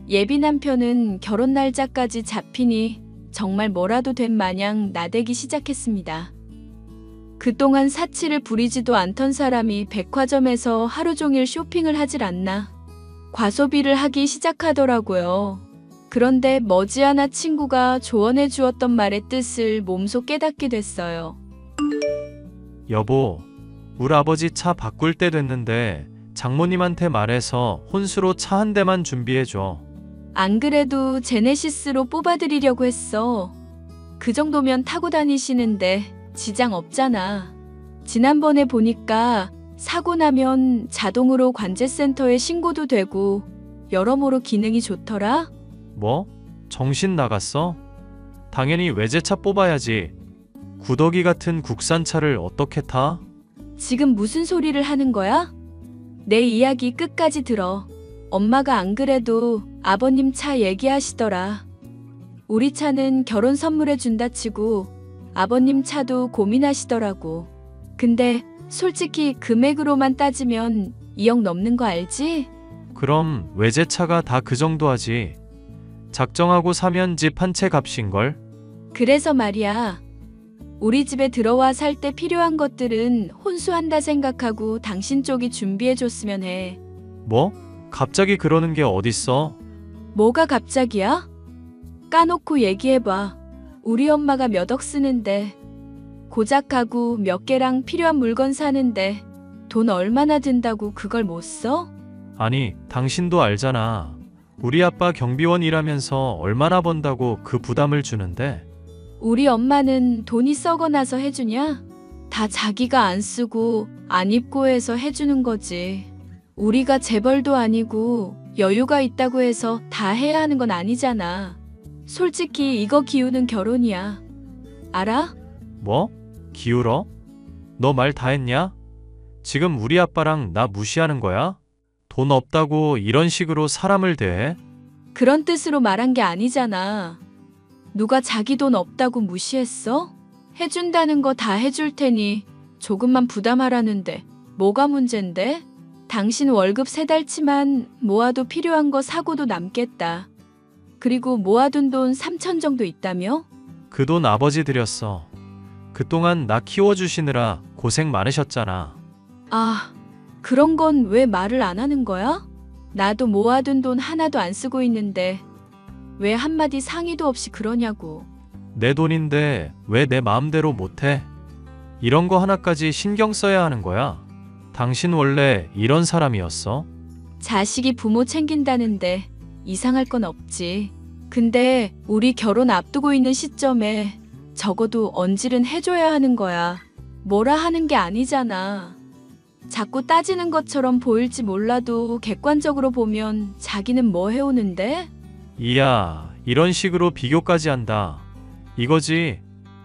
예비 남편은 결혼 날짜까지 잡히니 정말 뭐라도 된 마냥 나대기 시작했습니다. 그동안 사치를 부리지도 않던 사람이 백화점에서 하루 종일 쇼핑을 하질 않나 과소비를 하기 시작하더라고요. 그런데 머지않아 친구가 조언해 주었던 말의 뜻을 몸소 깨닫게 됐어요. 여보, 우리 아버지 차 바꿀 때 됐는데 장모님한테 말해서 혼수로 차 한 대만 준비해줘. 안 그래도 제네시스로 뽑아드리려고 했어. 그 정도면 타고 다니시는데 지장 없잖아. 지난번에 보니까 사고 나면 자동으로 관제센터에 신고도 되고 여러모로 기능이 좋더라. 뭐? 정신 나갔어? 당연히 외제차 뽑아야지. 구더기 같은 국산차를 어떻게 타? 지금 무슨 소리를 하는 거야? 내 이야기 끝까지 들어. 엄마가 안 그래도 아버님 차 얘기하시더라. 우리 차는 결혼 선물해 준다 치고 아버님 차도 고민하시더라고. 근데 솔직히 금액으로만 따지면 2억 넘는 거 알지? 그럼 외제차가 다 그 정도 하지. 작정하고 사면 집 한 채 값인걸? 그래서 말이야. 우리 집에 들어와 살 때 필요한 것들은 혼수한다 생각하고 당신 쪽이 준비해줬으면 해. 뭐? 갑자기 그러는 게 어딨어? 뭐가 갑자기야? 까놓고 얘기해봐. 우리 엄마가 몇 억 쓰는데 고작 가구 몇 개랑 필요한 물건 사는데 돈 얼마나 든다고 그걸 못 써? 아니, 당신도 알잖아. 우리 아빠 경비원 일하면서 얼마나 번다고 그 부담을 주는데. 우리 엄마는 돈이 썩어나서 해주냐? 다 자기가 안 쓰고 안 입고 해서 해주는 거지. 우리가 재벌도 아니고 여유가 있다고 해서 다 해야 하는 건 아니잖아. 솔직히 이거 기우는 결혼이야. 알아? 뭐? 기울어? 너 말 다 했냐? 지금 우리 아빠랑 나 무시하는 거야? 돈 없다고 이런 식으로 사람을 대해? 그런 뜻으로 말한 게 아니잖아. 누가 자기 돈 없다고 무시했어? 해준다는 거 다 해줄 테니 조금만 부담하라는데 뭐가 문젠데? 당신 월급 3달치만 모아도 필요한 거 사고도 남겠다. 그리고 모아둔 돈 3천 정도 있다며? 그 돈 아버지 드렸어. 그동안 나 키워주시느라 고생 많으셨잖아. 아, 그런 건 왜 말을 안 하는 거야? 나도 모아둔 돈 하나도 안 쓰고 있는데 왜 한마디 상의도 없이 그러냐고. 내 돈인데 왜 내 마음대로 못해? 이런 거 하나까지 신경 써야 하는 거야? 당신 원래 이런 사람이었어? 자식이 부모 챙긴다는데 이상할 건 없지. 근데 우리 결혼 앞두고 있는 시점에 적어도 언질은 해줘야 하는 거야. 뭐라 하는 게 아니잖아. 자꾸 따지는 것처럼 보일지 몰라도 객관적으로 보면 자기는 뭐 해오는데? 이야, 이런 식으로 비교까지 한다. 이거지.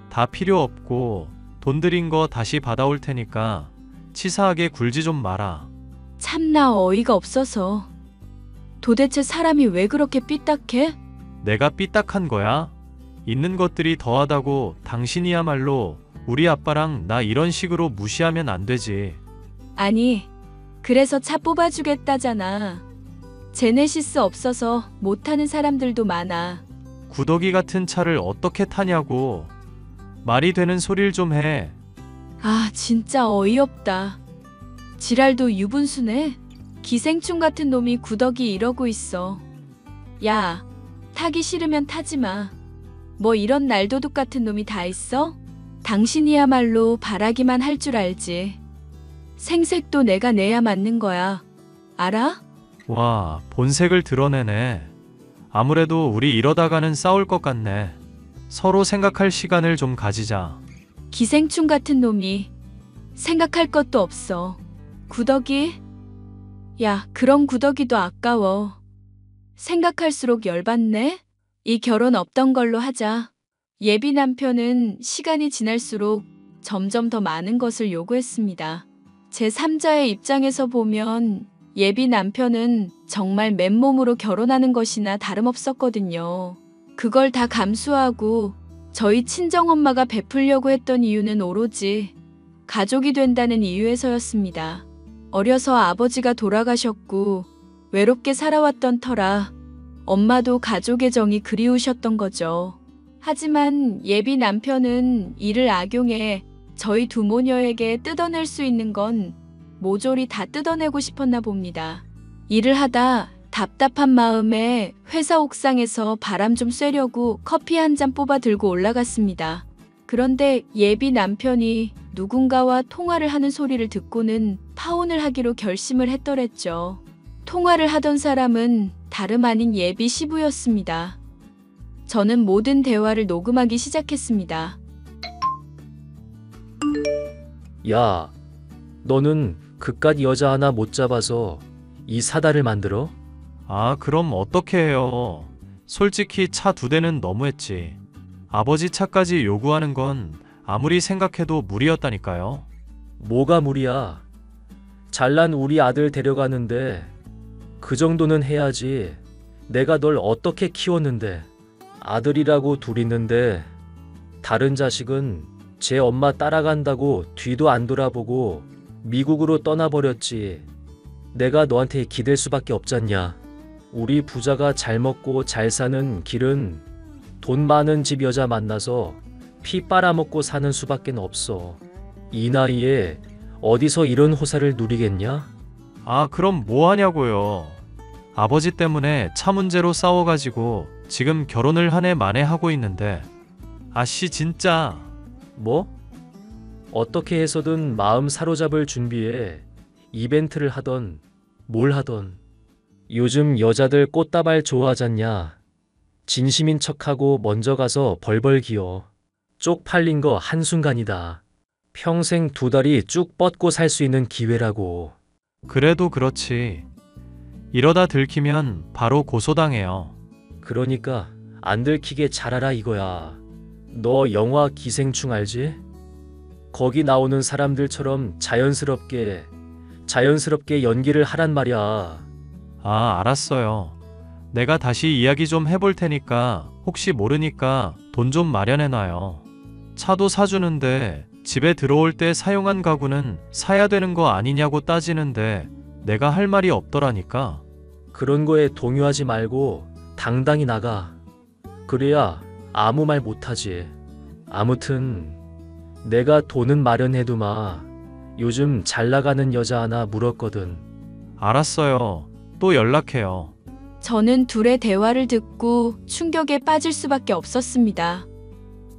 다 필요 없고 돈 들인 거 다시 받아올 테니까 치사하게 굴지 좀 마라. 참나 어이가 없어서. 도대체 사람이 왜 그렇게 삐딱해? 내가 삐딱한 거야? 있는 것들이 더하다고 당신이야말로 우리 아빠랑 나 이런 식으로 무시하면 안 되지. 아니, 그래서 차 뽑아주겠다잖아. 제네시스 없어서 못타는 사람들도 많아. 구더기 같은 차를 어떻게 타냐고. 말이 되는 소릴 좀 해. 아, 진짜 어이없다. 지랄도 유분수네. 기생충 같은 놈이 구더기 이러고 있어. 야, 타기 싫으면 타지 마. 뭐 이런 날도둑 같은 놈이 다 있어? 당신이야말로 바라기만 할 줄 알지. 생색도 내가 내야 맞는 거야. 알아? 와, 본색을 드러내네. 아무래도 우리 이러다가는 싸울 것 같네. 서로 생각할 시간을 좀 가지자. 기생충 같은 놈이 생각할 것도 없어. 구더기? 야, 그런 구더기도 아까워. 생각할수록 열받네? 이 결혼 없던 걸로 하자. 예비 남편은 시간이 지날수록 점점 더 많은 것을 요구했습니다. 제3자의 입장에서 보면 예비 남편은 정말 맨몸으로 결혼하는 것이나 다름없었거든요. 그걸 다 감수하고 저희 친정엄마가 베풀려고 했던 이유는 오로지 가족이 된다는 이유에서였습니다. 어려서 아버지가 돌아가셨고 외롭게 살아왔던 터라 엄마도 가족의 정이 그리우셨던 거죠. 하지만 예비 남편은 이를 악용해 저희 두 모녀에게 뜯어낼 수 있는 건 모조리 다 뜯어내고 싶었나 봅니다. 일을 하다 답답한 마음에 회사 옥상에서 바람 좀 쐬려고 커피 한 잔 뽑아 들고 올라갔습니다. 그런데 예비 남편이 누군가와 통화를 하는 소리를 듣고는 파혼을 하기로 결심을 했더랬죠. 통화를 하던 사람은 다름 아닌 예비 시부였습니다. 저는 모든 대화를 녹음하기 시작했습니다. 야, 너는 그깟 여자 하나 못 잡아서 이 사다를 만들어? 아, 그럼 어떻게 해요? 솔직히 차 2대는 너무했지. 아버지 차까지 요구하는 건 아무리 생각해도 무리였다니까요. 뭐가 무리야? 잘난 우리 아들 데려가는데 그 정도는 해야지. 내가 널 어떻게 키웠는데. 아들이라고 둘 있는데 다른 자식은 제 엄마 따라간다고 뒤도 안 돌아보고 미국으로 떠나버렸지. 내가 너한테 기댈 수밖에 없잖냐. 우리 부자가 잘 먹고 잘 사는 길은 돈 많은 집 여자 만나서 피 빨아먹고 사는 수밖에 없어. 이 나이에 어디서 이런 호사를 누리겠냐? 아, 그럼 뭐 하냐고요. 아버지 때문에 차 문제로 싸워가지고 지금 결혼을 한 해 만에 하고 있는데. 아씨 진짜. 뭐? 어떻게 해서든 마음 사로잡을 준비해 이벤트를 하던 뭘 하던. 요즘 여자들 꽃다발 좋아하잖냐. 진심인 척하고 먼저 가서 벌벌 기어. 쪽팔린 거 한순간이다. 평생 2다리 쭉 뻗고 살 수 있는 기회라고. 그래도 그렇지. 이러다 들키면 바로 고소당해요. 그러니까 안 들키게 잘하라 이거야. 너 영화 기생충 알지? 거기 나오는 사람들처럼 자연스럽게 연기를 하란 말이야. 아, 알았어요. 내가 다시 이야기 좀 해볼 테니까 혹시 모르니까 돈 좀 마련해놔요. 차도 사주는데 집에 들어올 때 사용한 가구는 사야 되는 거 아니냐고 따지는데 내가 할 말이 없더라니까. 그런 거에 동요하지 말고 당당히 나가. 그래야 아무 말 못하지. 아무튼 내가 돈은 마련해두마. 요즘 잘 나가는 여자 하나 물었거든. 알았어요. 또 연락해요. 저는 둘의 대화를 듣고 충격에 빠질 수밖에 없었습니다.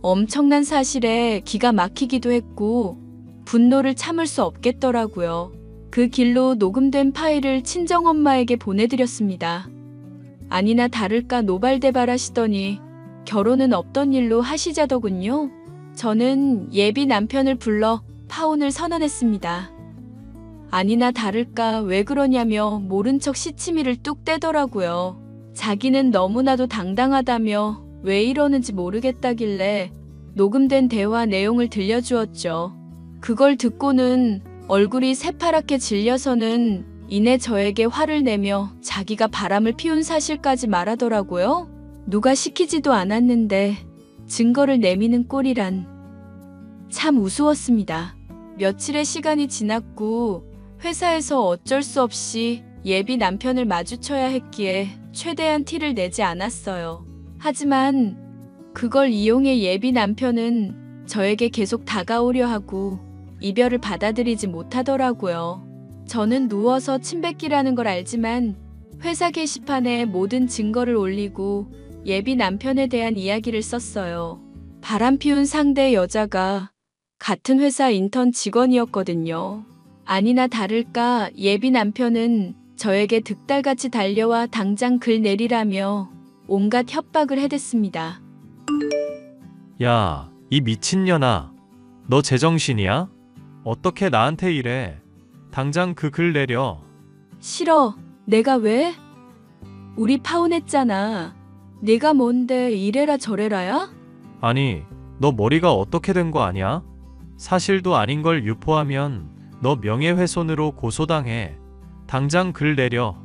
엄청난 사실에 기가 막히기도 했고 분노를 참을 수 없겠더라고요. 그 길로 녹음된 파일을 친정엄마에게 보내드렸습니다. 아니나 다를까 노발대발하시더니 결혼은 없던 일로 하시자더군요. 저는 예비 남편을 불러 파혼을 선언했습니다. 아니나 다를까 왜 그러냐며 모른 척 시치미를 뚝 떼더라고요. 자기는 너무나도 당당하다며 왜 이러는지 모르겠다길래 녹음된 대화 내용을 들려주었죠. 그걸 듣고는 얼굴이 새파랗게 질려서는 이내 저에게 화를 내며 자기가 바람을 피운 사실까지 말하더라고요. 누가 시키지도 않았는데 증거를 내미는 꼴이란. 참 우스웠습니다. 며칠의 시간이 지났고 회사에서 어쩔 수 없이 예비 남편을 마주쳐야 했기에 최대한 티를 내지 않았어요. 하지만 그걸 이용해 예비 남편은 저에게 계속 다가오려 하고 이별을 받아들이지 못하더라고요. 저는 누워서 침뱉기라는 걸 알지만 회사 게시판에 모든 증거를 올리고 예비 남편에 대한 이야기를 썼어요. 바람 피운 상대 여자가 같은 회사 인턴 직원이었거든요. 아니나 다를까 예비 남편은 저에게 득달같이 달려와 당장 글 내리라며 온갖 협박을 해댔습니다. 야, 이 미친년아. 너 제정신이야? 어떻게 나한테 이래? 당장 그 글 내려. 싫어. 내가 왜? 우리 파혼했잖아. 내가 뭔데 이래라 저래라야? 아니, 너 머리가 어떻게 된 거 아니야? 사실도 아닌 걸 유포하면 너 명예훼손으로 고소당해. 당장 글 내려.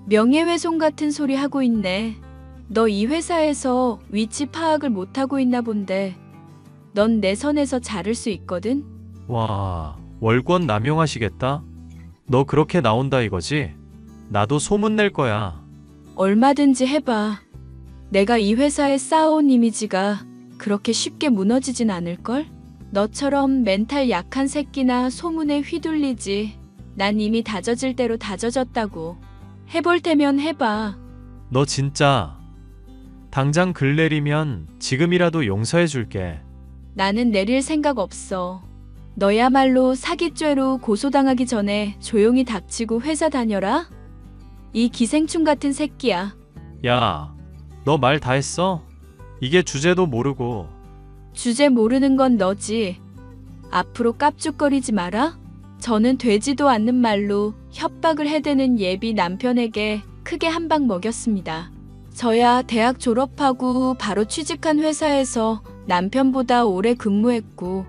명예훼손 같은 소리 하고 있네. 너 이 회사에서 위치 파악을 못하고 있나 본데 넌 내 선에서 자를 수 있거든? 와, 월권 남용하시겠다? 너 그렇게 나온다 이거지? 나도 소문 낼 거야. 얼마든지 해봐. 내가 이 회사에 쌓아온 이미지가 그렇게 쉽게 무너지진 않을걸? 너처럼 멘탈 약한 새끼나 소문에 휘둘리지. 난 이미 다져질 대로 다져졌다고. 해볼 테면 해봐. 너 진짜 당장 글 내리면 지금이라도 용서해 줄게. 나는 내릴 생각 없어. 너야말로 사기죄로 고소당하기 전에 조용히 닥치고 회사 다녀라. 이 기생충 같은 새끼야. 야, 너 말 다 했어? 이게 주제도 모르고. 주제 모르는 건 너지. 앞으로 깝죽거리지 마라. 저는 되지도 않는 말로 협박을 해대는 예비 남편에게 크게 한 방 먹였습니다. 저야 대학 졸업하고 바로 취직한 회사에서 남편보다 오래 근무했고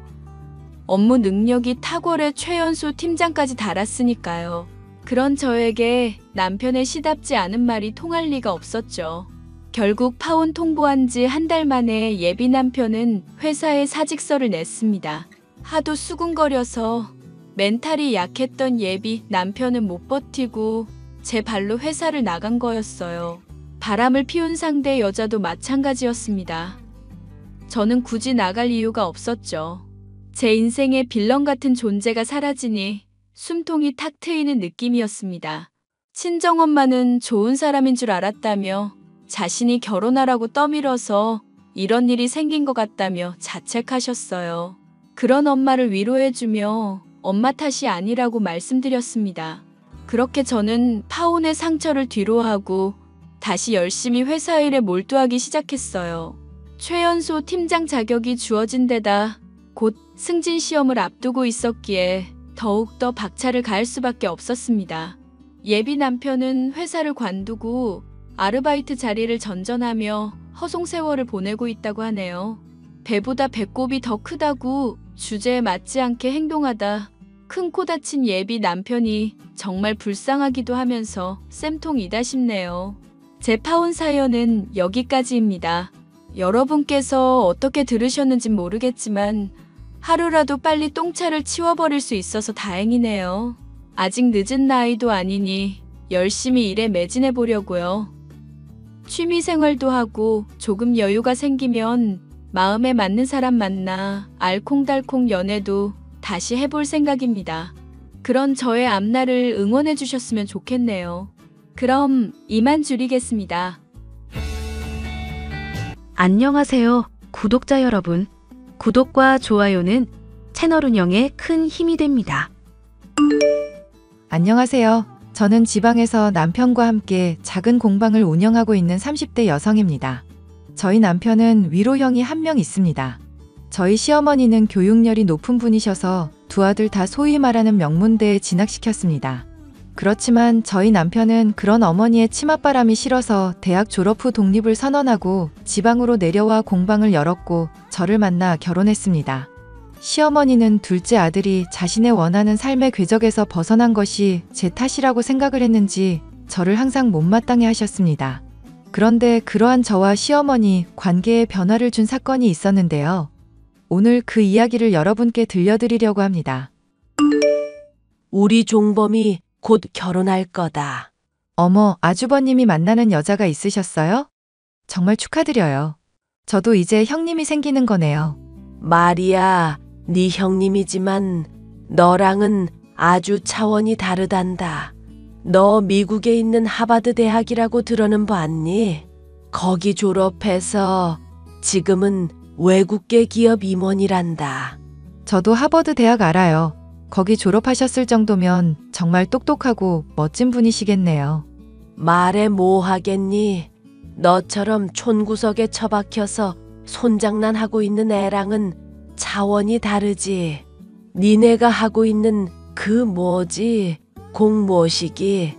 업무 능력이 탁월해 최연소 팀장까지 달았으니까요. 그런 저에게 남편의 시답지 않은 말이 통할 리가 없었죠. 결국 파혼 통보한 지 한 달 만에 예비 남편은 회사에 사직서를 냈습니다. 하도 수군거려서 멘탈이 약했던 예비 남편은 못 버티고 제 발로 회사를 나간 거였어요. 바람을 피운 상대 여자도 마찬가지였습니다. 저는 굳이 나갈 이유가 없었죠. 제 인생의 빌런 같은 존재가 사라지니 숨통이 탁 트이는 느낌이었습니다. 친정엄마는 좋은 사람인 줄 알았다며 자신이 결혼하라고 떠밀어서 이런 일이 생긴 것 같다며 자책하셨어요. 그런 엄마를 위로해주며 엄마 탓이 아니라고 말씀드렸습니다. 그렇게 저는 파혼의 상처를 뒤로하고 다시 열심히 회사 일에 몰두하기 시작했어요. 최연소 팀장 자격이 주어진 데다 곧 승진 시험을 앞두고 있었기에 더욱더 박차를 가할 수밖에 없었습니다. 예비 남편은 회사를 관두고 아르바이트 자리를 전전하며 허송세월을 보내고 있다고 하네요. 배보다 배꼽이 더 크다고 주제에 맞지 않게 행동하다 큰 코 다친 예비 남편이 정말 불쌍하기도 하면서 쌤통이다 싶네요. 제 파혼 사연은 여기까지입니다. 여러분께서 어떻게 들으셨는진 모르겠지만 하루라도 빨리 똥차를 치워버릴 수 있어서 다행이네요. 아직 늦은 나이도 아니니 열심히 일에 매진해 보려고요. 취미생활도 하고 조금 여유가 생기면 마음에 맞는 사람 만나 알콩달콩 연애도 다시 해볼 생각입니다. 그런 저의 앞날을 응원해 주셨으면 좋겠네요. 그럼 이만 줄이겠습니다. 안녕하세요, 구독자 여러분. 구독과 좋아요는 채널 운영에 큰 힘이 됩니다. 안녕하세요. 저는 지방에서 남편과 함께 작은 공방을 운영하고 있는 30대 여성입니다. 저희 남편은 위로형이 한 명 있습니다. 저희 시어머니는 교육열이 높은 분이셔서 두 아들 다 소위 말하는 명문대에 진학시켰습니다. 그렇지만 저희 남편은 그런 어머니의 치맛바람이 싫어서 대학 졸업 후 독립을 선언하고 지방으로 내려와 공방을 열었고 저를 만나 결혼했습니다. 시어머니는 둘째 아들이 자신의 원하는 삶의 궤적에서 벗어난 것이 제 탓이라고 생각을 했는지 저를 항상 못마땅해 하셨습니다. 그런데 그러한 저와 시어머니 관계에 변화를 준 사건이 있었는데요. 오늘 그 이야기를 여러분께 들려드리려고 합니다. 우리 종범이 곧 결혼할 거다. 어머, 아주버님이 만나는 여자가 있으셨어요? 정말 축하드려요. 저도 이제 형님이 생기는 거네요. 말이야, 네 형님이지만 너랑은 아주 차원이 다르단다. 너 미국에 있는 하버드 대학이라고 들어는 봤니? 거기 졸업해서 지금은 외국계 기업 임원이란다. 저도 하버드 대학 알아요. 거기 졸업하셨을 정도면 정말 똑똑하고 멋진 분이시겠네요. 말해 뭐 하겠니? 너처럼 촌구석에 처박혀서 손장난하고 있는 애랑은 차원이 다르지. 니네가 하고 있는 그 뭐지? 공모시기.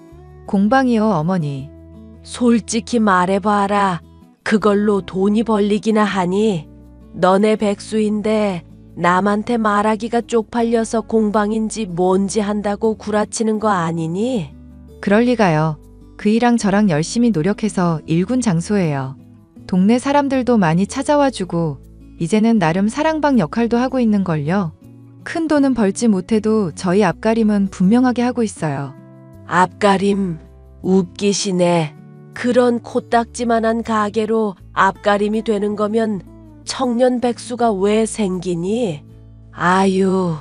공방이요, 어머니. 솔직히 말해봐라. 그걸로 돈이 벌리기나 하니? 너네 백수인데 남한테 말하기가 쪽팔려서 공방인지 뭔지 한다고 구라치는 거 아니니? 그럴 리가요. 그이랑 저랑 열심히 노력해서 일군 장소예요. 동네 사람들도 많이 찾아와주고 이제는 나름 사랑방 역할도 하고 있는걸요. 큰 돈은 벌지 못해도 저희 앞가림은 분명하게 하고 있어요. 앞가림, 웃기시네. 그런 코딱지만한 가게로 앞가림이 되는 거면 청년 백수가 왜 생기니? 아유,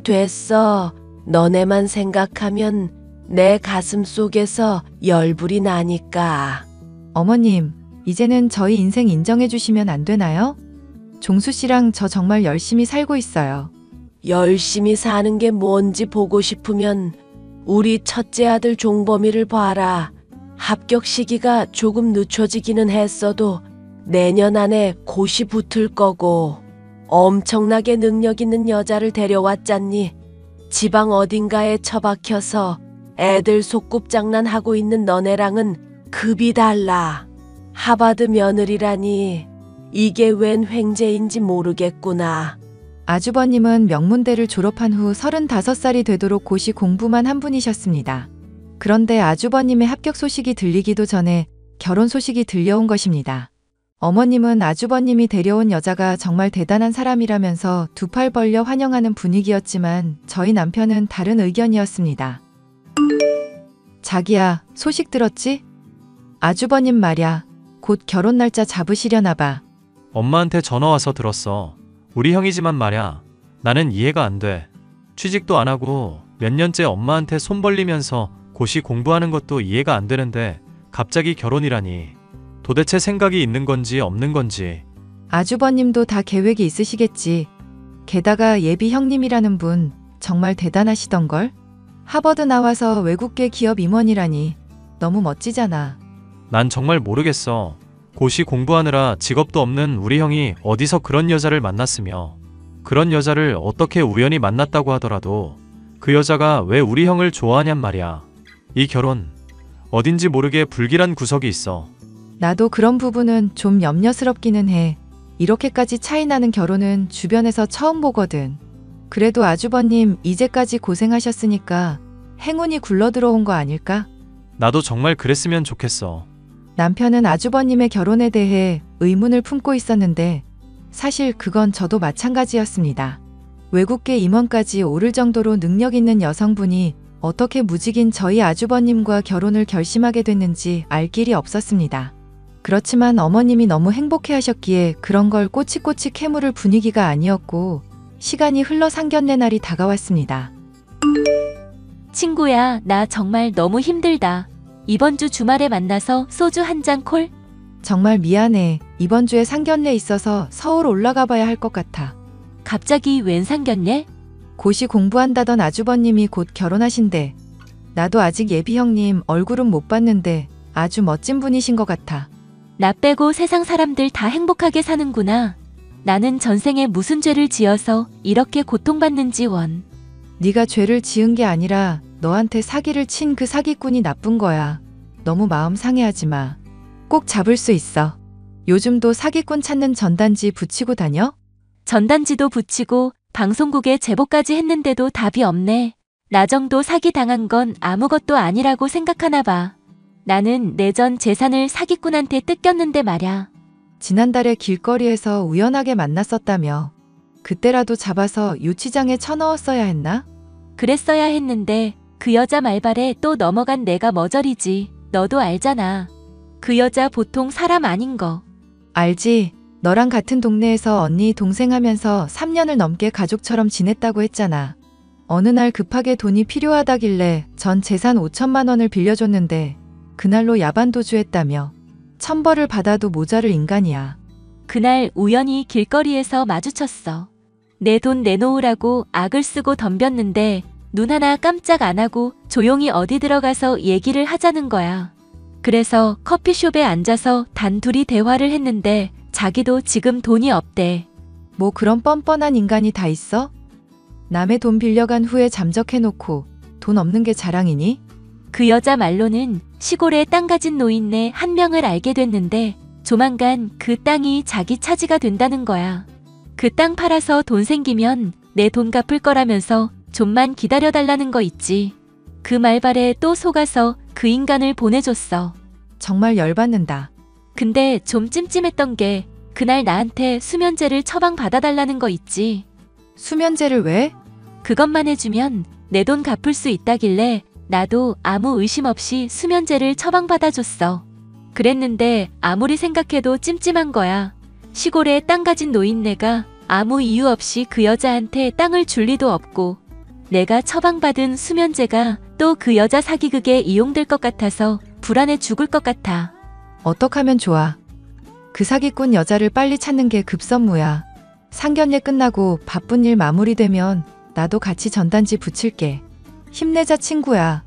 됐어. 너네만 생각하면 내 가슴 속에서 열불이 나니까. 어머님, 이제는 저희 인생 인정해 주시면 안 되나요? 종수 씨랑 저 정말 열심히 살고 있어요. 열심히 사는 게 뭔지 보고 싶으면 우리 첫째 아들 종범이를 봐라. 합격 시기가 조금 늦춰지기는 했어도 내년 안에 고시 붙을 거고 엄청나게 능력 있는 여자를 데려왔잖니. 지방 어딘가에 처박혀서 애들 속꿉장난하고 있는 너네랑은 급이 달라. 하버드 며느리라니 이게 웬 횡재인지 모르겠구나. 아주버님은 명문대를 졸업한 후 35살이 되도록 고시 공부만 한 분이셨습니다. 그런데 아주버님의 합격 소식이 들리기도 전에 결혼 소식이 들려온 것입니다. 어머님은 아주버님이 데려온 여자가 정말 대단한 사람이라면서 두 팔 벌려 환영하는 분위기였지만 저희 남편은 다른 의견이었습니다. 자기야, 소식 들었지? 아주버님 말야, 곧 결혼 날짜 잡으시려나 봐. 엄마한테 전화 와서 들었어. 우리 형이지만 말야, 나는 이해가 안 돼. 취직도 안 하고 몇 년째 엄마한테 손 벌리면서 고시 공부하는 것도 이해가 안 되는데 갑자기 결혼이라니. 도대체 생각이 있는 건지 없는 건지. 아주버님도 다 계획이 있으시겠지. 게다가 예비 형님이라는 분 정말 대단하시던걸? 하버드 나와서 외국계 기업 임원이라니 너무 멋지잖아. 난 정말 모르겠어. 고시 공부하느라 직업도 없는 우리 형이 어디서 그런 여자를 만났으며 그런 여자를 어떻게 우연히 만났다고 하더라도 그 여자가 왜 우리 형을 좋아하냔 말이야. 이 결혼 어딘지 모르게 불길한 구석이 있어. 나도 그런 부분은 좀 염려스럽기는 해. 이렇게까지 차이 나는 결혼은 주변에서 처음 보거든. 그래도 아주버님 이제까지 고생하셨으니까 행운이 굴러들어온 거 아닐까? 나도 정말 그랬으면 좋겠어. 남편은 아주버님의 결혼에 대해 의문을 품고 있었는데 사실 그건 저도 마찬가지였습니다. 외국계 임원까지 오를 정도로 능력 있는 여성분이 어떻게 무직인 저희 아주버님과 결혼을 결심하게 됐는지 알 길이 없었습니다. 그렇지만 어머님이 너무 행복해하셨기에 그런 걸 꼬치꼬치 캐물을 분위기가 아니었고 시간이 흘러 상견례 날이 다가왔습니다. 친구야, 나 정말 너무 힘들다. 이번 주 주말에 만나서 소주 한 잔 콜? 정말 미안해. 이번 주에 상견례 있어서 서울 올라가 봐야 할 것 같아. 갑자기 웬 상견례? 고시 공부한다던 아주버님이 곧 결혼하신대. 나도 아직 예비 형님 얼굴은 못 봤는데 아주 멋진 분이신 것 같아. 나 빼고 세상 사람들 다 행복하게 사는구나. 나는 전생에 무슨 죄를 지어서 이렇게 고통받는지 원. 네가 죄를 지은 게 아니라 너한테 사기를 친 그 사기꾼이 나쁜 거야. 너무 마음 상해하지 마. 꼭 잡을 수 있어. 요즘도 사기꾼 찾는 전단지 붙이고 다녀? 전단지도 붙이고 방송국에 제보까지 했는데도 답이 없네. 나 정도 사기 당한 건 아무것도 아니라고 생각하나 봐. 나는 내 전 재산을 사기꾼한테 뜯겼는데 말야. 지난달에 길거리에서 우연하게 만났었다며. 그때라도 잡아서 유치장에 쳐넣었어야 했나? 그랬어야 했는데 그 여자 말발에 또 넘어간 내가 머저리지. 너도 알잖아. 그 여자 보통 사람 아닌 거. 알지. 너랑 같은 동네에서 언니 동생 하면서 3년을 넘게 가족처럼 지냈다고 했잖아. 어느 날 급하게 돈이 필요하다길래 전 재산 5천만 원을 빌려줬는데 그날로 야반도주했다며. 천벌을 받아도 모자를 인간이야. 그날 우연히 길거리에서 마주쳤어. 내 돈 내놓으라고 악을 쓰고 덤볐는데 눈 하나 깜짝 안 하고 조용히 어디 들어가서 얘기를 하자는 거야. 그래서 커피숍에 앉아서 단둘이 대화를 했는데 자기도 지금 돈이 없대. 뭐 그런 뻔뻔한 인간이 다 있어? 남의 돈 빌려간 후에 잠적해놓고 돈 없는 게 자랑이니? 그 여자 말로는 시골에 땅 가진 노인네 한 명을 알게 됐는데 조만간 그 땅이 자기 차지가 된다는 거야. 그 땅 팔아서 돈 생기면 내 돈 갚을 거라면서 좀만 기다려달라는 거 있지. 그 말발에 또 속아서 그 인간을 보내줬어. 정말 열받는다. 근데 좀 찜찜했던 게 그날 나한테 수면제를 처방받아달라는 거 있지. 수면제를 왜? 그것만 해주면 내 돈 갚을 수 있다길래 나도 아무 의심 없이 수면제를 처방받아줬어. 그랬는데 아무리 생각해도 찜찜한 거야. 시골에 땅 가진 노인네가 아무 이유 없이 그 여자한테 땅을 줄 리도 없고 내가 처방받은 수면제가 또 그 여자 사기극에 이용될 것 같아서 불안해 죽을 것 같아. 어떡하면 좋아. 그 사기꾼 여자를 빨리 찾는 게 급선무야. 상견례 끝나고 바쁜 일 마무리되면 나도 같이 전단지 붙일게. 힘내자 친구야.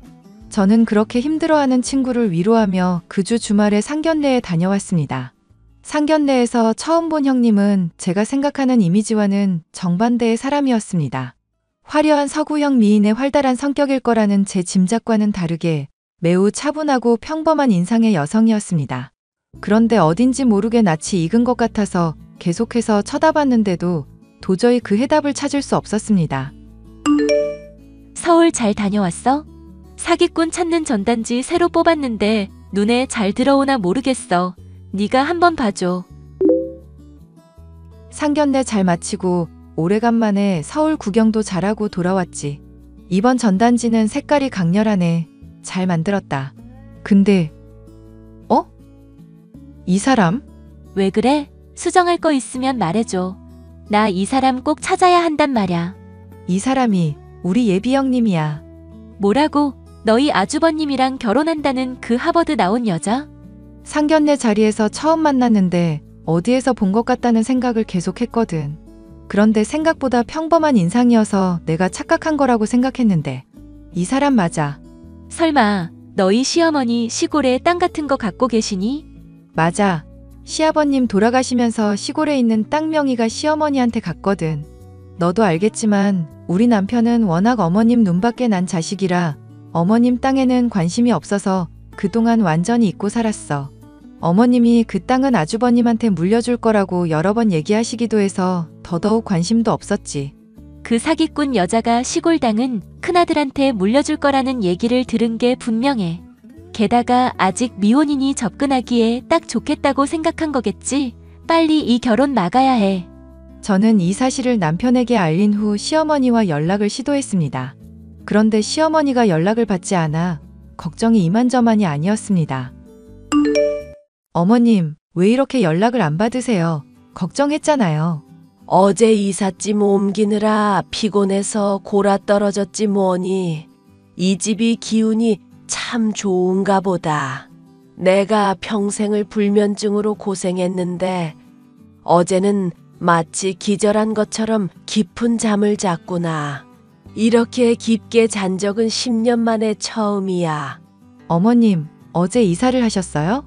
저는 그렇게 힘들어하는 친구를 위로하며 그 주 주말에 상견례에 다녀왔습니다. 상견례에서 처음 본 형님은 제가 생각하는 이미지와는 정반대의 사람이었습니다. 화려한 서구형 미인의 활달한 성격일 거라는 제 짐작과는 다르게 매우 차분하고 평범한 인상의 여성이었습니다. 그런데 어딘지 모르게 낯이 익은 것 같아서 계속해서 쳐다봤는데도 도저히 그 해답을 찾을 수 없었습니다. 서울 잘 다녀왔어? 사기꾼 찾는 전단지 새로 뽑았는데 눈에 잘 들어오나 모르겠어. 네가 한번 봐줘. 상견례 잘 마치고 오래간만에 서울 구경도 잘하고 돌아왔지. 이번 전단지는 색깔이 강렬하네. 잘 만들었다. 근데 이 사람? 왜 그래? 수정할 거 있으면 말해줘. 나 이 사람 꼭 찾아야 한단 말야. 이 사람이 우리 예비 형님이야. 뭐라고? 너희 아주버님이랑 결혼한다는 그 하버드 나온 여자? 상견례 자리에서 처음 만났는데 어디에서 본 것 같다는 생각을 계속했거든. 그런데 생각보다 평범한 인상이어서 내가 착각한 거라고 생각했는데 이 사람 맞아. 설마 너희 시어머니 시골에 땅 같은 거 갖고 계시니? 맞아. 시아버님 돌아가시면서 시골에 있는 땅 명의가 시어머니한테 갔거든. 너도 알겠지만 우리 남편은 워낙 어머님 눈밖에 난 자식이라 어머님 땅에는 관심이 없어서 그동안 완전히 잊고 살았어. 어머님이 그 땅은 아주버님한테 물려줄 거라고 여러 번 얘기하시기도 해서 더더욱 관심도 없었지. 그 사기꾼 여자가 시골 땅은 큰아들한테 물려줄 거라는 얘기를 들은 게 분명해. 게다가 아직 미혼이니 접근하기에 딱 좋겠다고 생각한 거겠지? 빨리 이 결혼 막아야 해. 저는 이 사실을 남편에게 알린 후 시어머니와 연락을 시도했습니다. 그런데 시어머니가 연락을 받지 않아 걱정이 이만저만이 아니었습니다. 어머님, 왜 이렇게 연락을 안 받으세요? 걱정했잖아요. 어제 이삿짐 옮기느라 피곤해서 골아 떨어졌지 뭐니. 이 집이 기운이 참 좋은가 보다. 내가 평생을 불면증으로 고생했는데 어제는 마치 기절한 것처럼 깊은 잠을 잤구나. 이렇게 깊게 잔 적은 10년 만에 처음이야. 어머님, 어제 이사를 하셨어요?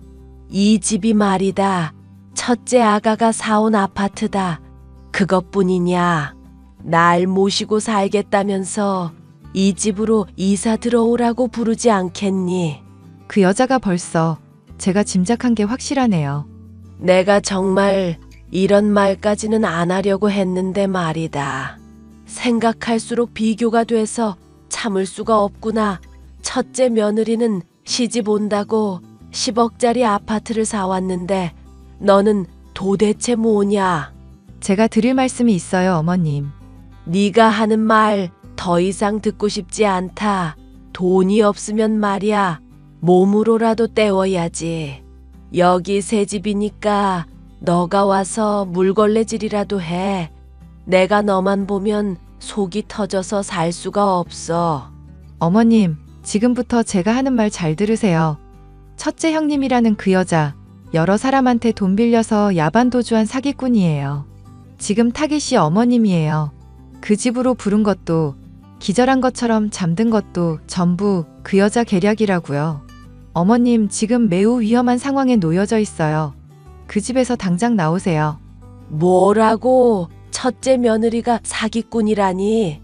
이 집이 말이다. 첫째 아가가 사온 아파트다. 그것뿐이냐. 날 모시고 살겠다면서 이 집으로 이사 들어오라고 부르지 않겠니? 그 여자가 벌써 제가 짐작한 게 확실하네요. 내가 정말 이런 말까지는 안 하려고 했는데 말이다. 생각할수록 비교가 돼서 참을 수가 없구나. 첫째 며느리는 시집 온다고 10억짜리 아파트를 사왔는데 너는 도대체 뭐냐? 제가 드릴 말씀이 있어요, 어머님. 네가 하는 말 더 이상 듣고 싶지 않다. 돈이 없으면 말이야. 몸으로라도 때워야지. 여기 새 집이니까 너가 와서 물걸레질이라도 해. 내가 너만 보면 속이 터져서 살 수가 없어. 어머님, 지금부터 제가 하는 말 잘 들으세요. 첫째 형님이라는 그 여자, 여러 사람한테 돈 빌려서 야반도주한 사기꾼이에요. 지금 타깃이 어머님이에요. 그 집으로 부른 것도, 기절한 것처럼 잠든 것도 전부 그 여자 계략이라고요. 어머님, 지금 매우 위험한 상황에 놓여져 있어요. 그 집에서 당장 나오세요. 뭐라고? 첫째 며느리가 사기꾼이라니?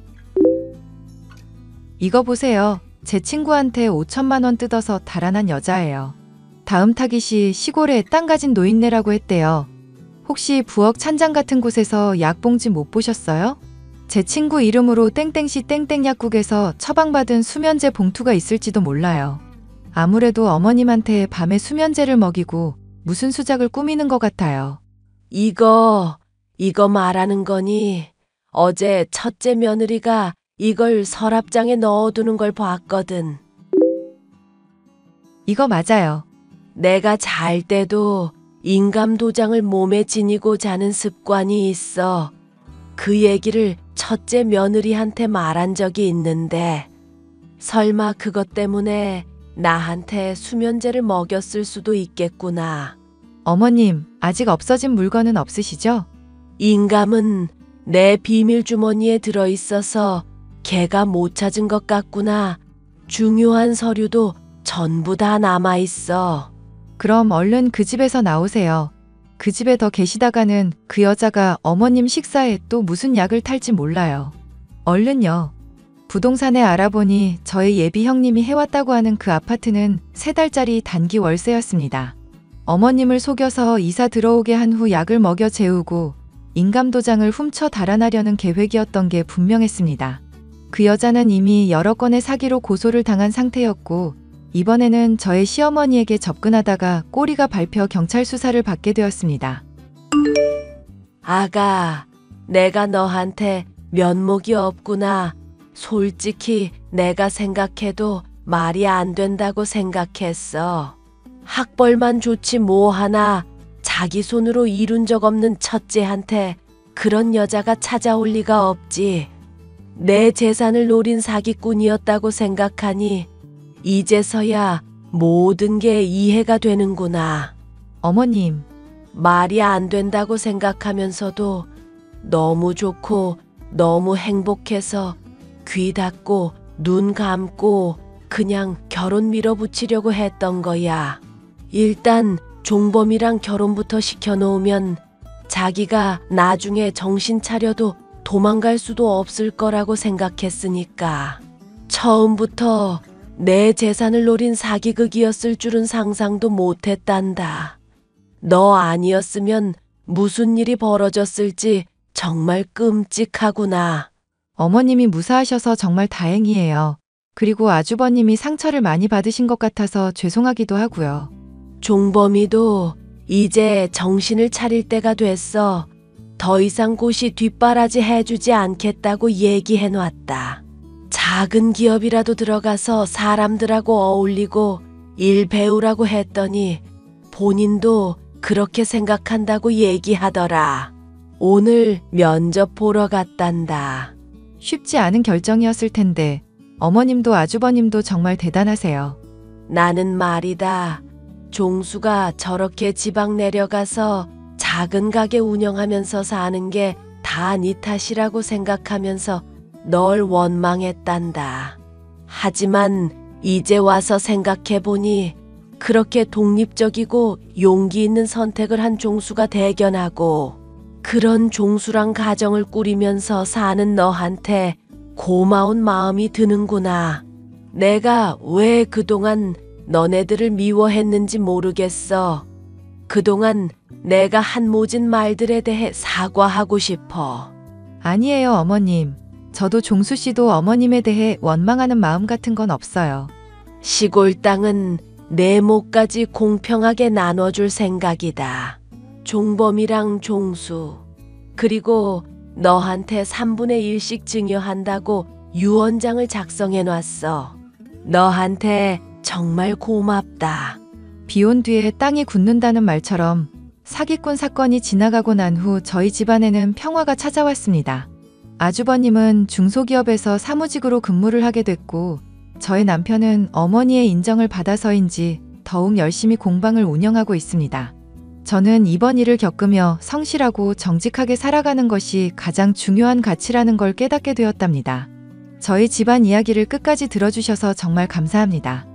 이거 보세요. 제 친구한테 5천만 원 뜯어서 달아난 여자예요. 다음 타깃이 시골에 땅 가진 노인네라고 했대요. 혹시 부엌 찬장 같은 곳에서 약봉지 못 보셨어요? 제 친구 이름으로 땡땡시 땡땡약국에서 처방받은 수면제 봉투가 있을지도 몰라요. 아무래도 어머님한테 밤에 수면제를 먹이고 무슨 수작을 꾸미는 것 같아요. 이거 말하는 거니? 어제 첫째 며느리가 이걸 서랍장에 넣어두는 걸 봤거든. 이거 맞아요. 내가 잘 때도 인감도장을 몸에 지니고 자는 습관이 있어. 그 얘기를 첫째 며느리한테 말한 적이 있는데 설마 그것 때문에 나한테 수면제를 먹였을 수도 있겠구나. 어머님, 아직 없어진 물건은 없으시죠? 인감은 내 비밀 주머니에 들어있어서 걔가 못 찾은 것 같구나. 중요한 서류도 전부 다 남아있어. 그럼 얼른 그 집에서 나오세요. 그 집에 더 계시다가는 그 여자가 어머님 식사에 또 무슨 약을 탈지 몰라요. 얼른요. 부동산에 알아보니 저희 예비 형님이 해왔다고 하는 그 아파트는 3달짜리 단기 월세였습니다. 어머님을 속여서 이사 들어오게 한 후 약을 먹여 재우고 인감도장을 훔쳐 달아나려는 계획이었던 게 분명했습니다. 그 여자는 이미 여러 건의 사기로 고소를 당한 상태였고 이번에는 저의 시어머니에게 접근하다가 꼬리가 밟혀 경찰 수사를 받게 되었습니다. 아가, 내가 너한테 면목이 없구나. 솔직히 내가 생각해도 말이 안 된다고 생각했어. 학벌만 좋지 뭐 하나. 자기 손으로 이룬 적 없는 첫째한테 그런 여자가 찾아올 리가 없지. 내 재산을 노린 사기꾼이었다고 생각하니 이제서야 모든 게 이해가 되는구나. 어머님, 말이 안 된다고 생각하면서도 너무 좋고 너무 행복해서 귀 닫고 눈 감고 그냥 결혼 밀어붙이려고 했던 거야. 일단 종범이랑 결혼부터 시켜놓으면 자기가 나중에 정신 차려도 도망갈 수도 없을 거라고 생각했으니까. 처음부터 내 재산을 노린 사기극이었을 줄은 상상도 못했단다. 너 아니었으면 무슨 일이 벌어졌을지 정말 끔찍하구나. 어머님이 무사하셔서 정말 다행이에요. 그리고 아주버님이 상처를 많이 받으신 것 같아서 죄송하기도 하고요. 종범이도 이제 정신을 차릴 때가 됐어. 더 이상 고시 뒷바라지 해주지 않겠다고 얘기해놨다. 작은 기업이라도 들어가서 사람들하고 어울리고 일 배우라고 했더니 본인도 그렇게 생각한다고 얘기하더라. 오늘 면접 보러 갔단다. 쉽지 않은 결정이었을 텐데 어머님도 아주버님도 정말 대단하세요. 나는 말이다. 종수가 저렇게 지방 내려가서 작은 가게 운영하면서 사는 게 다 네 탓이라고 생각하면서 널 원망했단다. 하지만 이제 와서 생각해보니 그렇게 독립적이고 용기 있는 선택을 한 종수가 대견하고 그런 종수랑 가정을 꾸리면서 사는 너한테 고마운 마음이 드는구나. 내가 왜 그동안 너네들을 미워했는지 모르겠어. 그동안 내가 한 모진 말들에 대해 사과하고 싶어. 아니에요, 어머님. 저도 종수 씨도 어머님에 대해 원망하는 마음 같은 건 없어요. 시골 땅은 내 몫까지 공평하게 나눠줄 생각이다. 종범이랑 종수, 그리고 너한테 3분의 1씩 증여한다고 유언장을 작성해놨어. 너한테 정말 고맙다. 비온 뒤에 땅이 굳는다는 말처럼 사기꾼 사건이 지나가고 난 후 저희 집안에는 평화가 찾아왔습니다. 아주버님은 중소기업에서 사무직으로 근무를 하게 됐고 저희 남편은 어머니의 인정을 받아서인지 더욱 열심히 공방을 운영하고 있습니다. 저는 이번 일을 겪으며 성실하고 정직하게 살아가는 것이 가장 중요한 가치라는 걸 깨닫게 되었답니다. 저희 집안 이야기를 끝까지 들어주셔서 정말 감사합니다.